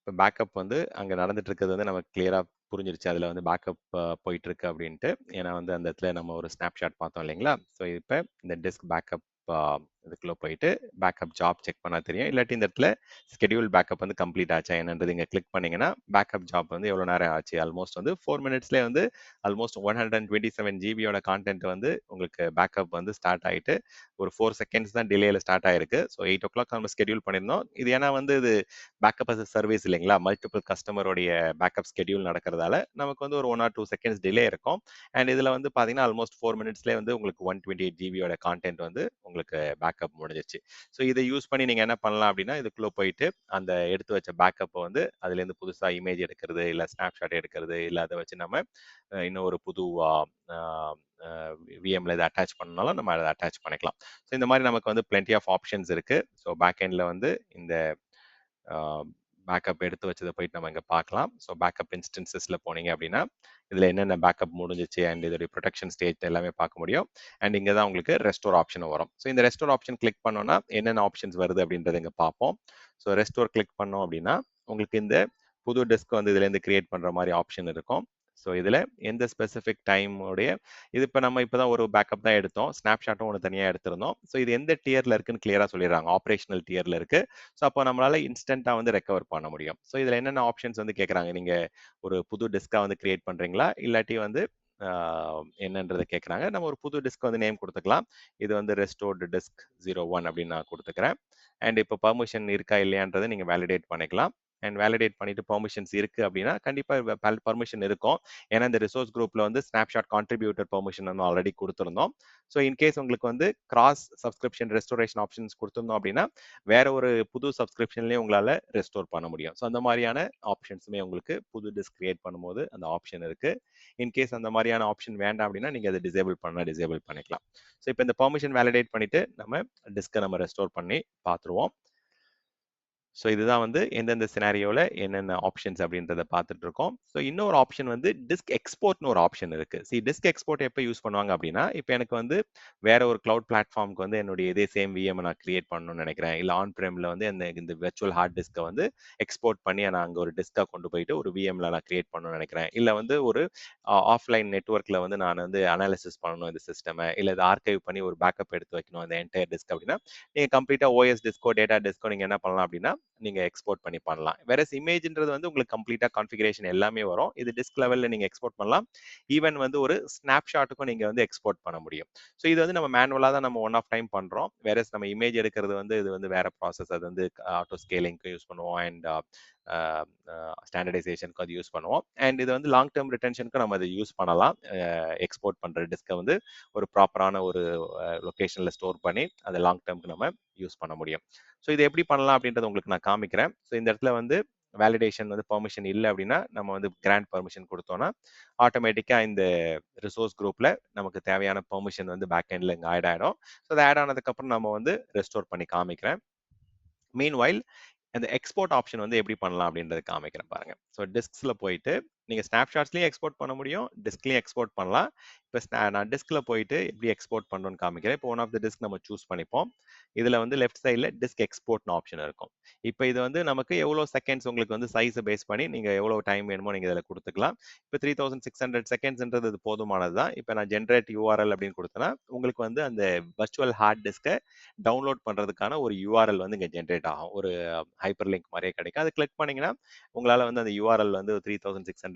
இப்போ பேக்கப் வந்து அங்கே நடந்துட்டு இருக்கிறது வந்து நமக்கு கிளியராக புரிஞ்சிருச்சு. அதில் வந்து பேக்கப் போயிட்டு இருக்கு அப்படின்ட்டு. ஏன்னா வந்து அந்த இடத்துல நம்ம ஒரு ஸ்னாப்ஷாட் பார்த்தோம் இல்லைங்களா? ஸோ இப்போ இந்த டிஸ்க் பேக்கப் இதுக்குள்ளே போயிட்டு பேக்கப் ஜாப் செக் பண்ணா தெரியும். இல்லாட்டி இந்த இடத்துல ஸ்கெடியூல் பேக்கப் வந்து கம்ப்ளீட் ஆச்சா என்னன்றது இங்கே கிளிக் பண்ணீங்கன்னா பேக்கப் ஜாப் வந்து எவ்வளோ நேரம் ஆச்சு ஆல்மோஸ்ட் வந்து 4 மினிட்ஸ்லேயே வந்து ஆல்மோஸ்ட் 127 ஜிபியோட கான்டென்ட் வந்து உங்களுக்கு பேக்கப் வந்து ஸ்டார்ட் ஆயிட்டு ஒரு 4 செகண்ட்ஸ் தான் டிலேல ஸ்டார்ட் ஆயிருக்கு. ஸோ 8 ஓ கிளாக் நம்ம ஸ்கெடியூல் பண்ணியிருந்தோம். இது ஏன்னா வந்து இது பேக்கப் அஸ் சர்வீஸ் இல்லைங்களா? மல்டிபிள் கஸ்டமருடைய பேக்கப் ஸ்கெடியூல் நடக்கிறதால நமக்கு வந்து ஒரு 1 ஆர் 2 செகண்ட்ஸ் டிலே இருக்கும். அண்ட் இதில் வந்து பார்த்தீங்கன்னா ஆல்மோஸ்ட் 4 மினிட்ஸ்லேயே வந்து உங்களுக்கு 128 ஜிபியோட கான்டென்ட் வந்து உங்களுக்கு பேக்கப் முடிஞ்சிச்சு. ஸோ இதை யூஸ் பண்ணி நீங்கள் என்ன பண்ணலாம் அப்படின்னா இதுக்குள்ளே போயிட்டு அந்த எடுத்து வச்ச பேக்கப்பை வந்து அதுலேருந்து புதுசாக இமேஜ் எடுக்கிறது இல்லை ஸ்னாப்ஷாட் எடுக்கிறது இல்லை அதை வச்சு நம்ம இன்னும் ஒரு புது விஎம்ல இதை அட்டாச் பண்ணனாலும் நம்ம அதை அட்டாச் பண்ணிக்கலாம். ஸோ இந்த மாதிரி நமக்கு வந்து பிளென்டி ஆஃப் ஆப்ஷன்ஸ் இருக்கு. ஸோ பேக் எண்டில் வந்து இந்த பேக்கப் எடுத்து வச்சதை போயிட்டு நம்ம இங்கே பார்க்கலாம். ஸோ பேக்கப் இன்ஸ்டன்சஸில் போனீங்க அப்படின்னா இதில் என்னென்ன பேக்கப் முடிஞ்சிச்சு அண்ட் இதோடைய ப்ரொடெக்ஷன் ஸ்டேட் எல்லாமே பார்க்க முடியும். அண்ட் இங்கே தான் உங்களுக்கு ரெஸ்டோர் ஆப்ஷன் வரும். ஸோ இந்த ரெஸ்டோர் ஆப்ஷன் கிளிக் பண்ணோம்னா என்னென்ன ஆப்ஷன்ஸ் வருது அப்படின்றத இங்கே பார்ப்போம். ஸோ ரெஸ்டோர் கிளிக் பண்ணோம் அப்படின்னா உங்களுக்கு இந்த புது டெஸ்க் வந்து இதுலேருந்து கிரியேட் பண்ணுற மாதிரி ஆப்ஷன் இருக்கும். ஸோ இதில் எந்த ஸ்பெசிஃபிக் டைமோடைய இது இப்போ நம்ம இப்போ தான் ஒரு பேக்கப் தான் எடுத்தோம். ஸ்னாப்ஷாட்டும் ஒன்று தனியாக எடுத்திருந்தோம். ஸோ இது எந்த டியரில் இருக்குன்னு கிளியராக சொல்லிடுறாங்க. ஆப்ரேஷனல் டியரில் இருக்கு. ஸோ அப்போ நம்மளால இன்ஸ்டன்ட்டாக வந்து ரெக்கவர் பண்ண முடியும். ஸோ இதில் என்னென்ன ஆப்ஷன்ஸ் வந்து கேட்குறாங்க. நீங்கள் ஒரு புது டிஸ்கா வந்து கிரியேட் பண்ணுறீங்களா இல்லாட்டி வந்து என்னன்றதை கேட்குறாங்க. நம்ம ஒரு புது டிஸ்க் வந்து நேம் கொடுத்துக்கலாம். இது வந்து ரெஸ்டோர்டு டிஸ்க் 01 அப்படின்னு நான் கொடுத்துக்கிறேன். அண்ட் இப்போ பர்மிஷன் இருக்கா இல்லையான்றதை நீங்கள் வேலிடேட் பண்ணிக்கலாம். அண்ட் வேலிடேட் பண்ணிட்டு பெர்மிஷன்ஸ் இருக்கு அப்படின்னா கண்டிப்பாக பர்மிஷன் இருக்கும். ஏன்னா இந்த ரிசோர்ஸ் குரூப்ல வந்து ஸ்னாப்ஷாட் கான்ட்ரிபியூட்டர் பெர்மிஷன் வந்து ஆல்ரெடி கொடுத்துருந்தோம். ஸோ இன்கேஸ் உங்களுக்கு வந்து கிராஸ் சப்ஸ்கிரிப்ஷன் ரெஸ்டோரேஷன் ஆப்ஷன்ஸ் கொடுத்துருந்தோம் அப்படின்னா வேற ஒரு புது சப்ஸ்கிரிப்ஷன்லேயே உங்களால் ரெஸ்டோர் பண்ண முடியும். ஸோ அந்த மாதிரியான ஆப்ஷன்ஸுமே உங்களுக்கு புது டிஸ்க் கிரியேட் பண்ணும்போது அந்த ஆப்ஷன் இருக்கு. இன்கேஸ் அந்த மாதிரியான ஆப்ஷன் வேண்டாம் அப்படின்னா நீங்க அதை டிசேபிள் பண்ணிக்கலாம். ஸோ இப்போ இந்த பெர்மிஷன் வேலிடேட் பண்ணிட்டு நம்ம டிஸ்கை நம்ம ரெஸ்டோர் பண்ணி பார்த்துருவோம். ஸோ இதுதான் வந்து எந்தெந்த சினாரியோவில் என்னென்ன ஆப்ஷன்ஸ் அப்படின்றத பார்த்துட்டு இருக்கோம். ஸோ இன்னொரு ஆப்ஷன் வந்து டிஸ்க் எக்ஸ்போர்ட்னு ஒரு ஆப்ஷன் இருக்கு. டிஸ்க் எக்ஸ்போர்ட் எப்போ யூஸ் பண்ணுவாங்க அப்படின்னா இப்போ எனக்கு வந்து வேற ஒரு கிளவுட் பிளாட்ஃபார்முக்கு வந்து என்னுடைய இதே சேம் விஎம் நான் கிரியேட் பண்ணணும்னு நினைக்கிறேன். இல்லை ஆன் பிரேமில் வந்து இந்த வெர்ச்சுவல் ஹார்ட் டிஸ்கை வந்து எக்ஸ்போர்ட் பண்ணி நான் அங்கே ஒரு டிஸ்கை கொண்டு போயிட்டு ஒரு விஎம்ல நான் கிரியேட் பண்ணணும்னு நினைக்கிறேன். இல்லை வந்து ஒரு ஆஃப்லைன் நெட்ஒர்க்கில் வந்து நான் வந்து அனாலிசிஸ் பண்ணணும் இந்த சிஸ்டமை, இல்லை இதை ஆர்கைவ் பண்ணி ஒரு பேக்கப் எடுத்து வைக்கணும் அந்த என்டையர் டிஸ்க் அப்படின்னா நீங்கள் கம்ப்ளீட்டாக ஓஎஸ் டிஸ்கோ டேட்டா டிஸ்கோ நீங்கள் என்ன பண்ணலாம் அப்படின்னா நீங்க எக்ஸ்போர்ட் பண்ணி பண்ணலாம். வேற இமேஜ்ன்றது வந்து உங்களுக்கு கம்ப்ளீட்டா கான்ஃபிகரேஷன் எல்லாமே வரும். இது டிஸ்க் லெவல்ல நீங்க எக்ஸ்போர்ட் பண்ணலாம். ஈவன் வந்து ஒரு ஸ்னாப்ஷாட்டுக்கும் நீங்க வந்து எக்ஸ்போர்ட் பண்ண முடியும். ஸோ இது வந்து நம்ம மேனுவலா தான் நம்ம ஒன் ஆஃப் டைம் பண்றோம். வேற நம்ம இமேஜ் எடுக்கிறது வந்து இது வந்து வேற ப்ராசஸ். அது வந்து ஆட்டோ ஸ்கேலிங்க்கு யூஸ் பண்ணுவோம் அண்ட் ஸ்டாண்டர்டைசேஷனுக்கு அது யூஸ் பண்ணுவோம். அண்ட் இது வந்து லாங் டேர்ம் ரிட்டன்ஷனுக்கு நம்ம அதை யூஸ் பண்ணலாம். எக்ஸ்போர்ட் பண்ற டிஸ்கை வந்து ஒரு ப்ராப்பரான ஒரு லொகேஷன்ல ஸ்டோர் பண்ணி அதை லாங் டேர்ம்க்கு நம்ம யூஸ் பண்ண முடியும். ஸோ இது எப்படி பண்ணலாம் அப்படின்றத உங்களுக்கு நான் காமிக்கிறேன். ஸோ இந்த இடத்துல வந்து வேலிடேஷன் வந்து பெர்மிஷன் இல்லை அப்படின்னா நம்ம வந்து கிராண்ட் பெர்மிஷன் கொடுத்தோம்னா ஆட்டோமேட்டிக்காக இந்த ரிசோர்ஸ் குரூப்ல நமக்கு தேவையான பெர்மிஷன் வந்து பேக் எண்ட்ல இங்கே ஆட் ஆகிடும். ஸோ அதை ஆட் ஆனதுக்கப்புறம் நம்ம வந்து ரெஸ்டோர் பண்ணி காமிக்கிறேன். மீன்வைல் அந்த எக்ஸ்போர்ட் ஆப்ஷன் வந்து எப்படி பண்ணலாம் அப்படின்றது காமிக்கிறேன் பாருங்க. ஸோ டிஸ்க்ஸில் போயிட்டு நீங்கள் ஸ்னாப்ஷாட்ஸ்லேயும் எக்ஸ்போர்ட் பண்ண முடியும், டிஸ்க்லையும் எக்ஸ்போர்ட் பண்ணலாம். இப்போ நான் டிஸ்கில் போயிட்டு எப்படி எக்ஸ்போர்ட் பண்ணணும்னு காமிக்கிறேன். இப்போ ஒன் ஆஃப் த டிஸ்க் நம்ம சூஸ் பண்ணிப்போம். இதில் வந்து லெஃப்ட் சைடில் டிஸ்க் எக்ஸ்போர்ட்னு ஆப்ஷன் இருக்கும். இப்போ இது வந்து நமக்கு எவ்வளோ செகண்ட்ஸ் உங்களுக்கு வந்து சைஸை பேஸ் பண்ணி நீங்கள் எவ்வளோ டைம் வேணுமோ நீங்கள் இதில் கொடுத்துக்கலாம். இப்போ 3600 செகண்ட்ஸ்ன்றது இது போதுமானது தான். இப்போ நான் ஜென்ரேட் யூஆர்எல் அப்படின்னு கொடுத்தேன்னா உங்களுக்கு வந்து அந்த வர்ச்சுவல் ஹார்ட் டிஸ்கை டவுன்லோட் பண்ணுறதுக்கான ஒரு யூஆர்எல் வந்து இங்கே ஜென்ரேட் ஆகும். ஒரு ஹைப்பர் லிங்க் மாதிரியே கிடைக்கும். அது கிளிக் பண்ணீங்கன்னா உங்களால் வந்து அந்த யூஆர்எல் வந்து 3600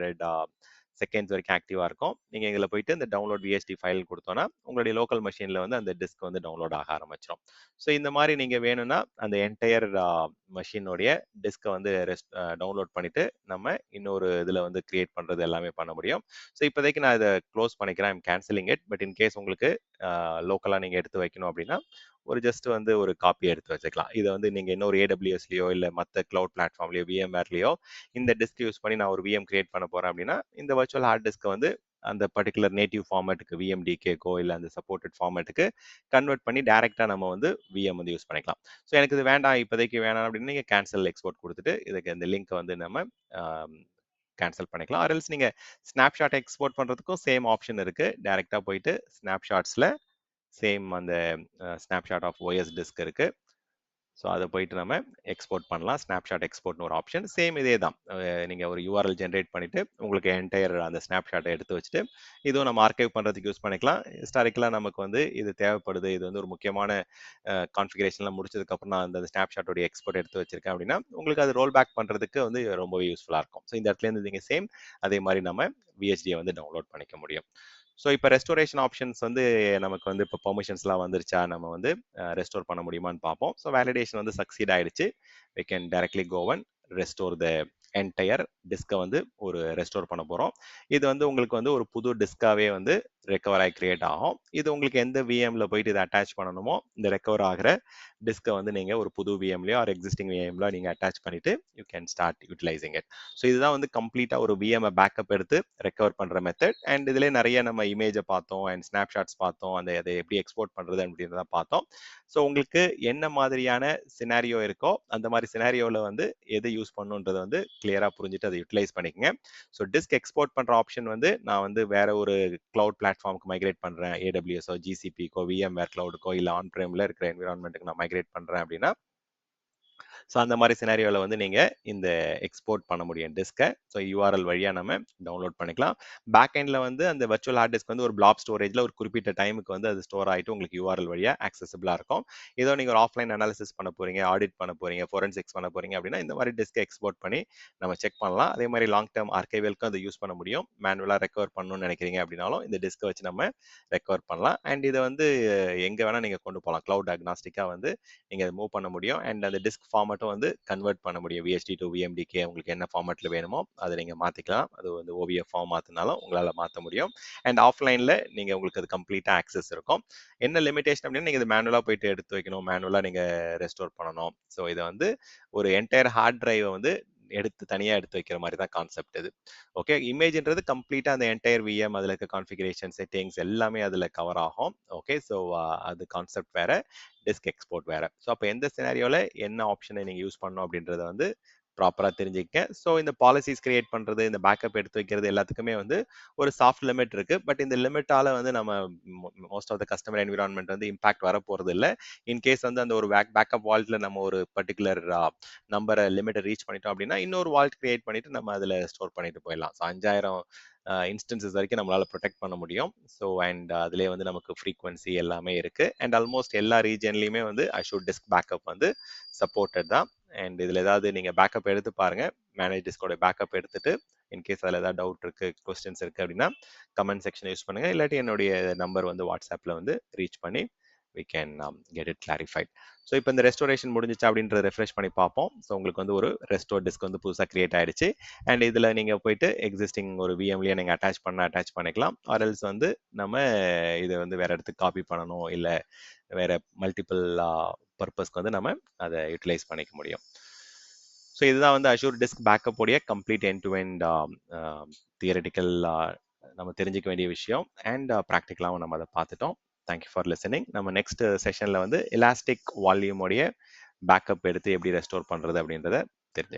செகண்ட்ஸ் வரைக்கும் ஆக்டிவாக இருக்கும். நீங்கள் இதில் போயிட்டு இந்த டவுன்லோட் விஎஸ்டி ஃபைல் கொடுத்தோன்னா உங்களுடைய லோக்கல் மெஷினில் வந்து அந்த டிஸ்க் வந்து டவுன்லோட் ஆக ஆரம்பிச்சிடும். ஸோ இந்த மாதிரி நீங்கள் வேணும்னா அந்த என்டையர் மெஷினுடைய டிஸ்கை வந்து டவுன்லோட் பண்ணிட்டு நம்ம இன்னொரு இதில் வந்து கிரியேட் பண்ணுறது எல்லாமே பண்ண முடியும். ஸோ இப்போதைக்கு நான் இதை க்ளோஸ் பண்ணிக்கிறேன். I'm cancelling it. But in case உங்களுக்கு லோக்கலாக நீங்கள் எடுத்து வைக்கணும் அப்படின்னா ஒரு ஜஸ்ட் வந்து ஒரு காப்பி எடுத்து வச்சுக்கலாம். இதை வந்து நீங்கள் இன்னொரு ஏடபிள்யூஎஸ்லையோ இல்லை மற்ற கிளவுட் பிளாட்ஃபார்ம்லையோ விஎம்ஆர்லையோ இந்த டிஸ்க் யூஸ் பண்ணி நான் ஒரு விஎம் கிரியேட் பண்ண போகிறேன் அப்படின்னா இந்த வர்ச்சுவல் ஹார்ட் டிஸ்க்கை வந்து அந்த பர்டிகுலர் நேட்டிவ் ஃபார்மேட்டுக்கு விஎம்டிகேக்கோ இல்லை அந்த சப்போர்ட்டட் ஃபார்மேட்டுக்கு கன்வெர்ட் பண்ணி டேரெக்டாக நம்ம வந்து விஎம் வந்து யூஸ் பண்ணிக்கலாம். ஸோ எனக்கு இது வேண்டாம் இப்போதைக்கு வேணாம் அப்படின்னு நீங்கள் கேன்சல் எக்ஸ்போர்ட் கொடுத்துட்டு இதுக்கு இந்த லிங்க்கை வந்து நம்ம கேன்சல் பண்ணிக்கலாம். ஆர்எல்ஸ் நீங்கள் ஸ்னாப்ஷாட் எக்ஸ்போர்ட் பண்ணுறதுக்கும் சேம் ஆப்ஷன் இருக்குது. டேரெக்டாக போயிட்டு ஸ்னாப்ஷாட்ஸில் சேம் அந்த ஸ்னாப்ஷாட் ஆஃப் ஓஎஸ் டிஸ்க் இருக்கு. ஸோ அதை போயிட்டு நம்ம எக்ஸ்போர்ட் பண்ணலாம். ஸ்னாப்ஷாட் எக்ஸ்போர்ட்னு ஒரு ஆப்ஷன். சேம் இதே தான். நீங்கள் ஒரு URL ஜென்ரேட் பண்ணிவிட்டு உங்களுக்கு என்டையர் அந்த ஸ்னாப்ஷாட்டை எடுத்து வச்சுட்டு இதுவும் நம்ம ஆர்கைவ் பண்ணுறதுக்கு யூஸ் பண்ணிக்கலாம். ஹிஸ்டாரிக்கலாக நமக்கு வந்து இது தேவைப்படுது, இது வந்து ஒரு முக்கியமான கான்ஃபிகரேஷன்லாம் முடிச்சதுக்கப்புறம் நான் அந்த ஸ்னாப்ஷாட்டோடைய எக்ஸ்போர்ட் எடுத்து வச்சிருக்கேன் அப்படின்னா உங்களுக்கு அது ரோல் பேக் பண்ணுறதுக்கு வந்து ரொம்பவே யூஸ்ஃபுல்லாக இருக்கும். ஸோ இந்த இடத்துலேருந்து நீங்கள் சேம் அதே மாதிரி நம்ம VHDயை வந்து டவுன்லோட் பண்ணிக்க முடியும். ஸோ இப்போ ரெஸ்டோரேஷன் ஆப்ஷன்ஸ் வந்து நமக்கு வந்து இப்போ பெர்மிஷன்ஸ்லாம் வந்துருச்சா, நம்ம வந்து ரெஸ்டோர் பண்ண முடியுமான்னு பார்ப்போம். ஸோ வேலிடேஷன் வந்து சக்சீட் ஆயிடுச்சு. we can directly go and restore the entire டிஸ்கை வந்து ஒரு ரெஸ்டோர் பண்ண போகிறோம். இது வந்து உங்களுக்கு வந்து ஒரு புது டிஸ்காவே வந்து ரெக்கவர் ஆகி கிரியேட் ஆகும். இது உங்களுக்கு எந்த VMல போயிட்டு இதை அட்டாச் பண்ணணுமோ இந்த ரெக்கவர் ஆகிற டிஸ்கை வந்து நீங்கள் ஒரு புது VMலையோ ஆர் எக்ஸிஸ்டிங் VMல நீங்கள் அட்டாச் பண்ணிட்டு you can start utilising it. So இதுதான் வந்து கம்ப்ளீட்டாக ஒரு VMஐ பேக்கப் எடுத்து ரெக்கவர் பண்ணுற மெத்தட். அண்ட் இதில் நிறைய நம்ம இமேஜை பார்த்தோம் அண்ட் ஸ்னாப்ஷாட்ஸ் பார்த்தோம், அதை எப்படி எக்ஸ்போர்ட் பண்ணுறது அப்படின்றத பார்த்தோம். ஸோ உங்களுக்கு என்ன மாதிரியான சினாரியோ இருக்கோ அந்த மாதிரி சினாரியோவில் வந்து எது யூஸ் பண்ணுன்றதை வந்து கிளியராக புரிஞ்சுட்டு அதை யூட்டிலைஸ் பண்ணிக்கங்க. ஸோ டிஸ்க் எக்ஸ்போர்ட் பண்ணுற ஆப்ஷன் வந்து நான் வந்து வேற ஒரு கிளவுட் பிளாட்ஃபார்முக்கு மைக்ரேட் பண்ணுறேன், AWSஓ GCPக்கோ VMware கிளவுடுக்கோ இல்லை ஆன் பிரேமில் இருக்கிற என்விரான்மெண்ட்டுக்கு நான் மைக்ரேட் பண்ணுறேன் அப்படின்னா ஸோ அந்த மாதிரி சினாரியோவில் வந்து நீங்கள் இந்த எக்ஸ்போர்ட் பண்ண முடியும் டிஸ்கை. ஸோ URL வழியாக நம்ம டவுன்லோட் பண்ணிக்கலாம். பேக் எண்டில் வந்து அந்த வர்ச்சுவல் ஹார்ட் டிஸ்க் வந்து ஒரு பிளாப் ஸ்டோரேஜில் ஒரு குறிப்பிட்ட டைமுக்கு வந்து அது ஸ்டோர் ஆகிட்டு உங்களுக்கு URL வழியாக ஆக்சசபிளாக இருக்கும். ஏதோ நீங்கள் ஒரு ஆஃப்லைன் அனாலிசிஸ் பண்ண போகிறீங்க, ஆடிட் பண்ண போகிறீங்க, ஃபோரன்சிக்ஸ் பண்ண போகிறீங்க அப்படின்னா இந்த மாதிரி டிஸ்கை எக்ஸ்போர்ட் பண்ணி நம்ம செக் பண்ணலாம். அதே மாதிரி லாங் டேர்ம் ஆர்கைவலுக்கும் அதை யூஸ் பண்ண முடியும். மேனுவலாக ரெக்கவர் பண்ணணும்னு நினைக்கிறீங்க அப்படின்னாலும் இந்த டிஸ்கை வச்சு நம்ம ரெக்கவர் பண்ணலாம். அண்ட் இதை வந்து எங்கே வேணால் நீங்கள் கொண்டு போகலாம். கிளவுட் அக்னாஸ்டிக்காக வந்து நீங்கள் மூவ் பண்ண முடியும். அண்ட் அந்த டிஸ்க் ஃபார்மட்டும் வந்து கன்வெர்ட் பண்ண முடியும். VHD to VMDK உங்களுக்கு என்ன ஃபார்மட்ல வேணுமோ அதை நீங்க மாத்திக்கலாம். அது வந்து OVF ஃபார்ம் மாத்தினாலும் உங்களால மாற்ற முடியும். அண்ட் ஆஃப்லைன்ல நீங்க உங்களுக்கு அது கம்ப்ளீட்டா ஆக்சஸ் இருக்கும். என்ன லிமிடேஷன் அப்படின்னா நீங்க இது மேனுவலா போயிட்டு எடுத்து வைக்கணும், மேனுவலா நீங்க ரெஸ்டோர் பண்ணணும். ஸோ இதை வந்து ஒரு என்டையர் ஹார்ட் டிரைவை வந்து தனியா எடுத்து வைக்கிற மாதிரி தான் கான்செப்ட் இது. ஓகே, இமேஜ்ன்றது கம்ப்ளீட்டா அந்த என்டையர் VM அதுல இருக்க கான்ஃபிகரேஷன் செட்டிங்ஸ் எல்லாமே அதுல கவர் ஆகும். ஓகே, ஸோ அது கான்செப்ட் வேற, டிஸ்க் எக்ஸ்போர்ட் வேற. ஸோ அப்போ எந்த சினாரியோல என்ன ஆப்ஷனை நீங்க யூஸ் பண்ணணும் அப்படின்றத வந்து ப்ராப்பராக தெரிஞ்சுக்க. ஸோ இந்த பாலிசிஸ் கிரியேட் பண்ணுறது, இந்த பேக்கப் எடுத்து வைக்கிறது எல்லாத்துக்குமே வந்து ஒரு சாஃப்ட் லிமிட் இருக்கு. பட் இந்த லிமிட்டால வந்து நம்ம most of the customer environment வந்து இம்பாக்ட் வர போறது இல்லை. இன்கேஸ் வந்து அந்த ஒரு பேக்கப் வால்ட்ல நம்ம ஒரு பர்டிகுலர் நம்பரை லிமிட்டை ரீச் பண்ணிட்டோம் அப்படின்னா இன்னொரு வால்ட் கிரியேட் பண்ணிட்டு நம்ம அதில் ஸ்டோர் பண்ணிட்டு போயிடலாம். ஸோ 5000 இன்ஸ்டன்சஸ் வரைக்கும் நம்மளால ப்ரொடெக்ட் பண்ண முடியும். ஸோ அண்ட் அதுலேயே வந்து நமக்கு ஃப்ரீக்வன்சி எல்லாமே இருக்கு. அண்ட் ஆல்மோஸ்ட் எல்லா ரீஜன்லையுமே வந்து அஷூர் டிஸ்க் பேக்கப் வந்து சப்போர்ட்டட் தான். அண்ட் இதில் ஏதாவது நீங்கள் பேக்கப் எடுத்து பாருங்க, மேனேஜ் டிஸ்கோட பேக்கப் எடுத்துட்டு இன்கேஸ் அதில் ஏதாவது டவுட் இருக்கு, கொஸ்டின்ஸ் இருக்கு அப்படின்னா கமெண்ட் செக்ஷன் யூஸ் பண்ணுங்க. இல்லாட்டி என்னுடைய நம்பர் வந்து வாட்ஸ்அப்பில் வந்து ரீச் பண்ணி we can get it clarified. So இப்போ இந்த ரெஸ்டோரேஷன் முடிஞ்சிச்சு அப்படின்றத ரெஃப்ரெஷ் பண்ணி பார்ப்போம். ஸோ உங்களுக்கு வந்து ஒரு ரெஸ்டோர் டிஸ்க் வந்து புதுசாக கிரியேட் ஆயிடுச்சு. அண்ட் இதில் நீங்கள் போயிட்டு எக்ஸிஸ்டிங் ஒரு VMலயே நீங்கள் அட்டாச் பண்ணிக்கலாம். ஆர்எல்ஸ் வந்து நம்ம இதை வந்து வேற இடத்துக்கு காப்பி பண்ணணும், இல்லை வேற மல்டிபிள் பர்பஸ்க்கு வந்து நம்ம அதை யூட்டிலைஸ் பண்ணிக்க முடியும். ஸோ இதுதான் வந்து அஷூர் டிஸ்க் பேக்கப் உடைய complete end to end theoretical நம்ம தெரிஞ்சுக்க வேண்டிய விஷயம். அண்ட் ப்ராக்டிக்கலாகவும் நம்ம அதை பார்த்துட்டோம். Thank you for listening. நம்ம நெக்ஸ்ட் செஷன்ல வந்து எலாஸ்டிக் வால்யூம் உடைய பேக்கப் எடுத்து எப்படி ரெஸ்டோர் பண்றது அப்படின்றத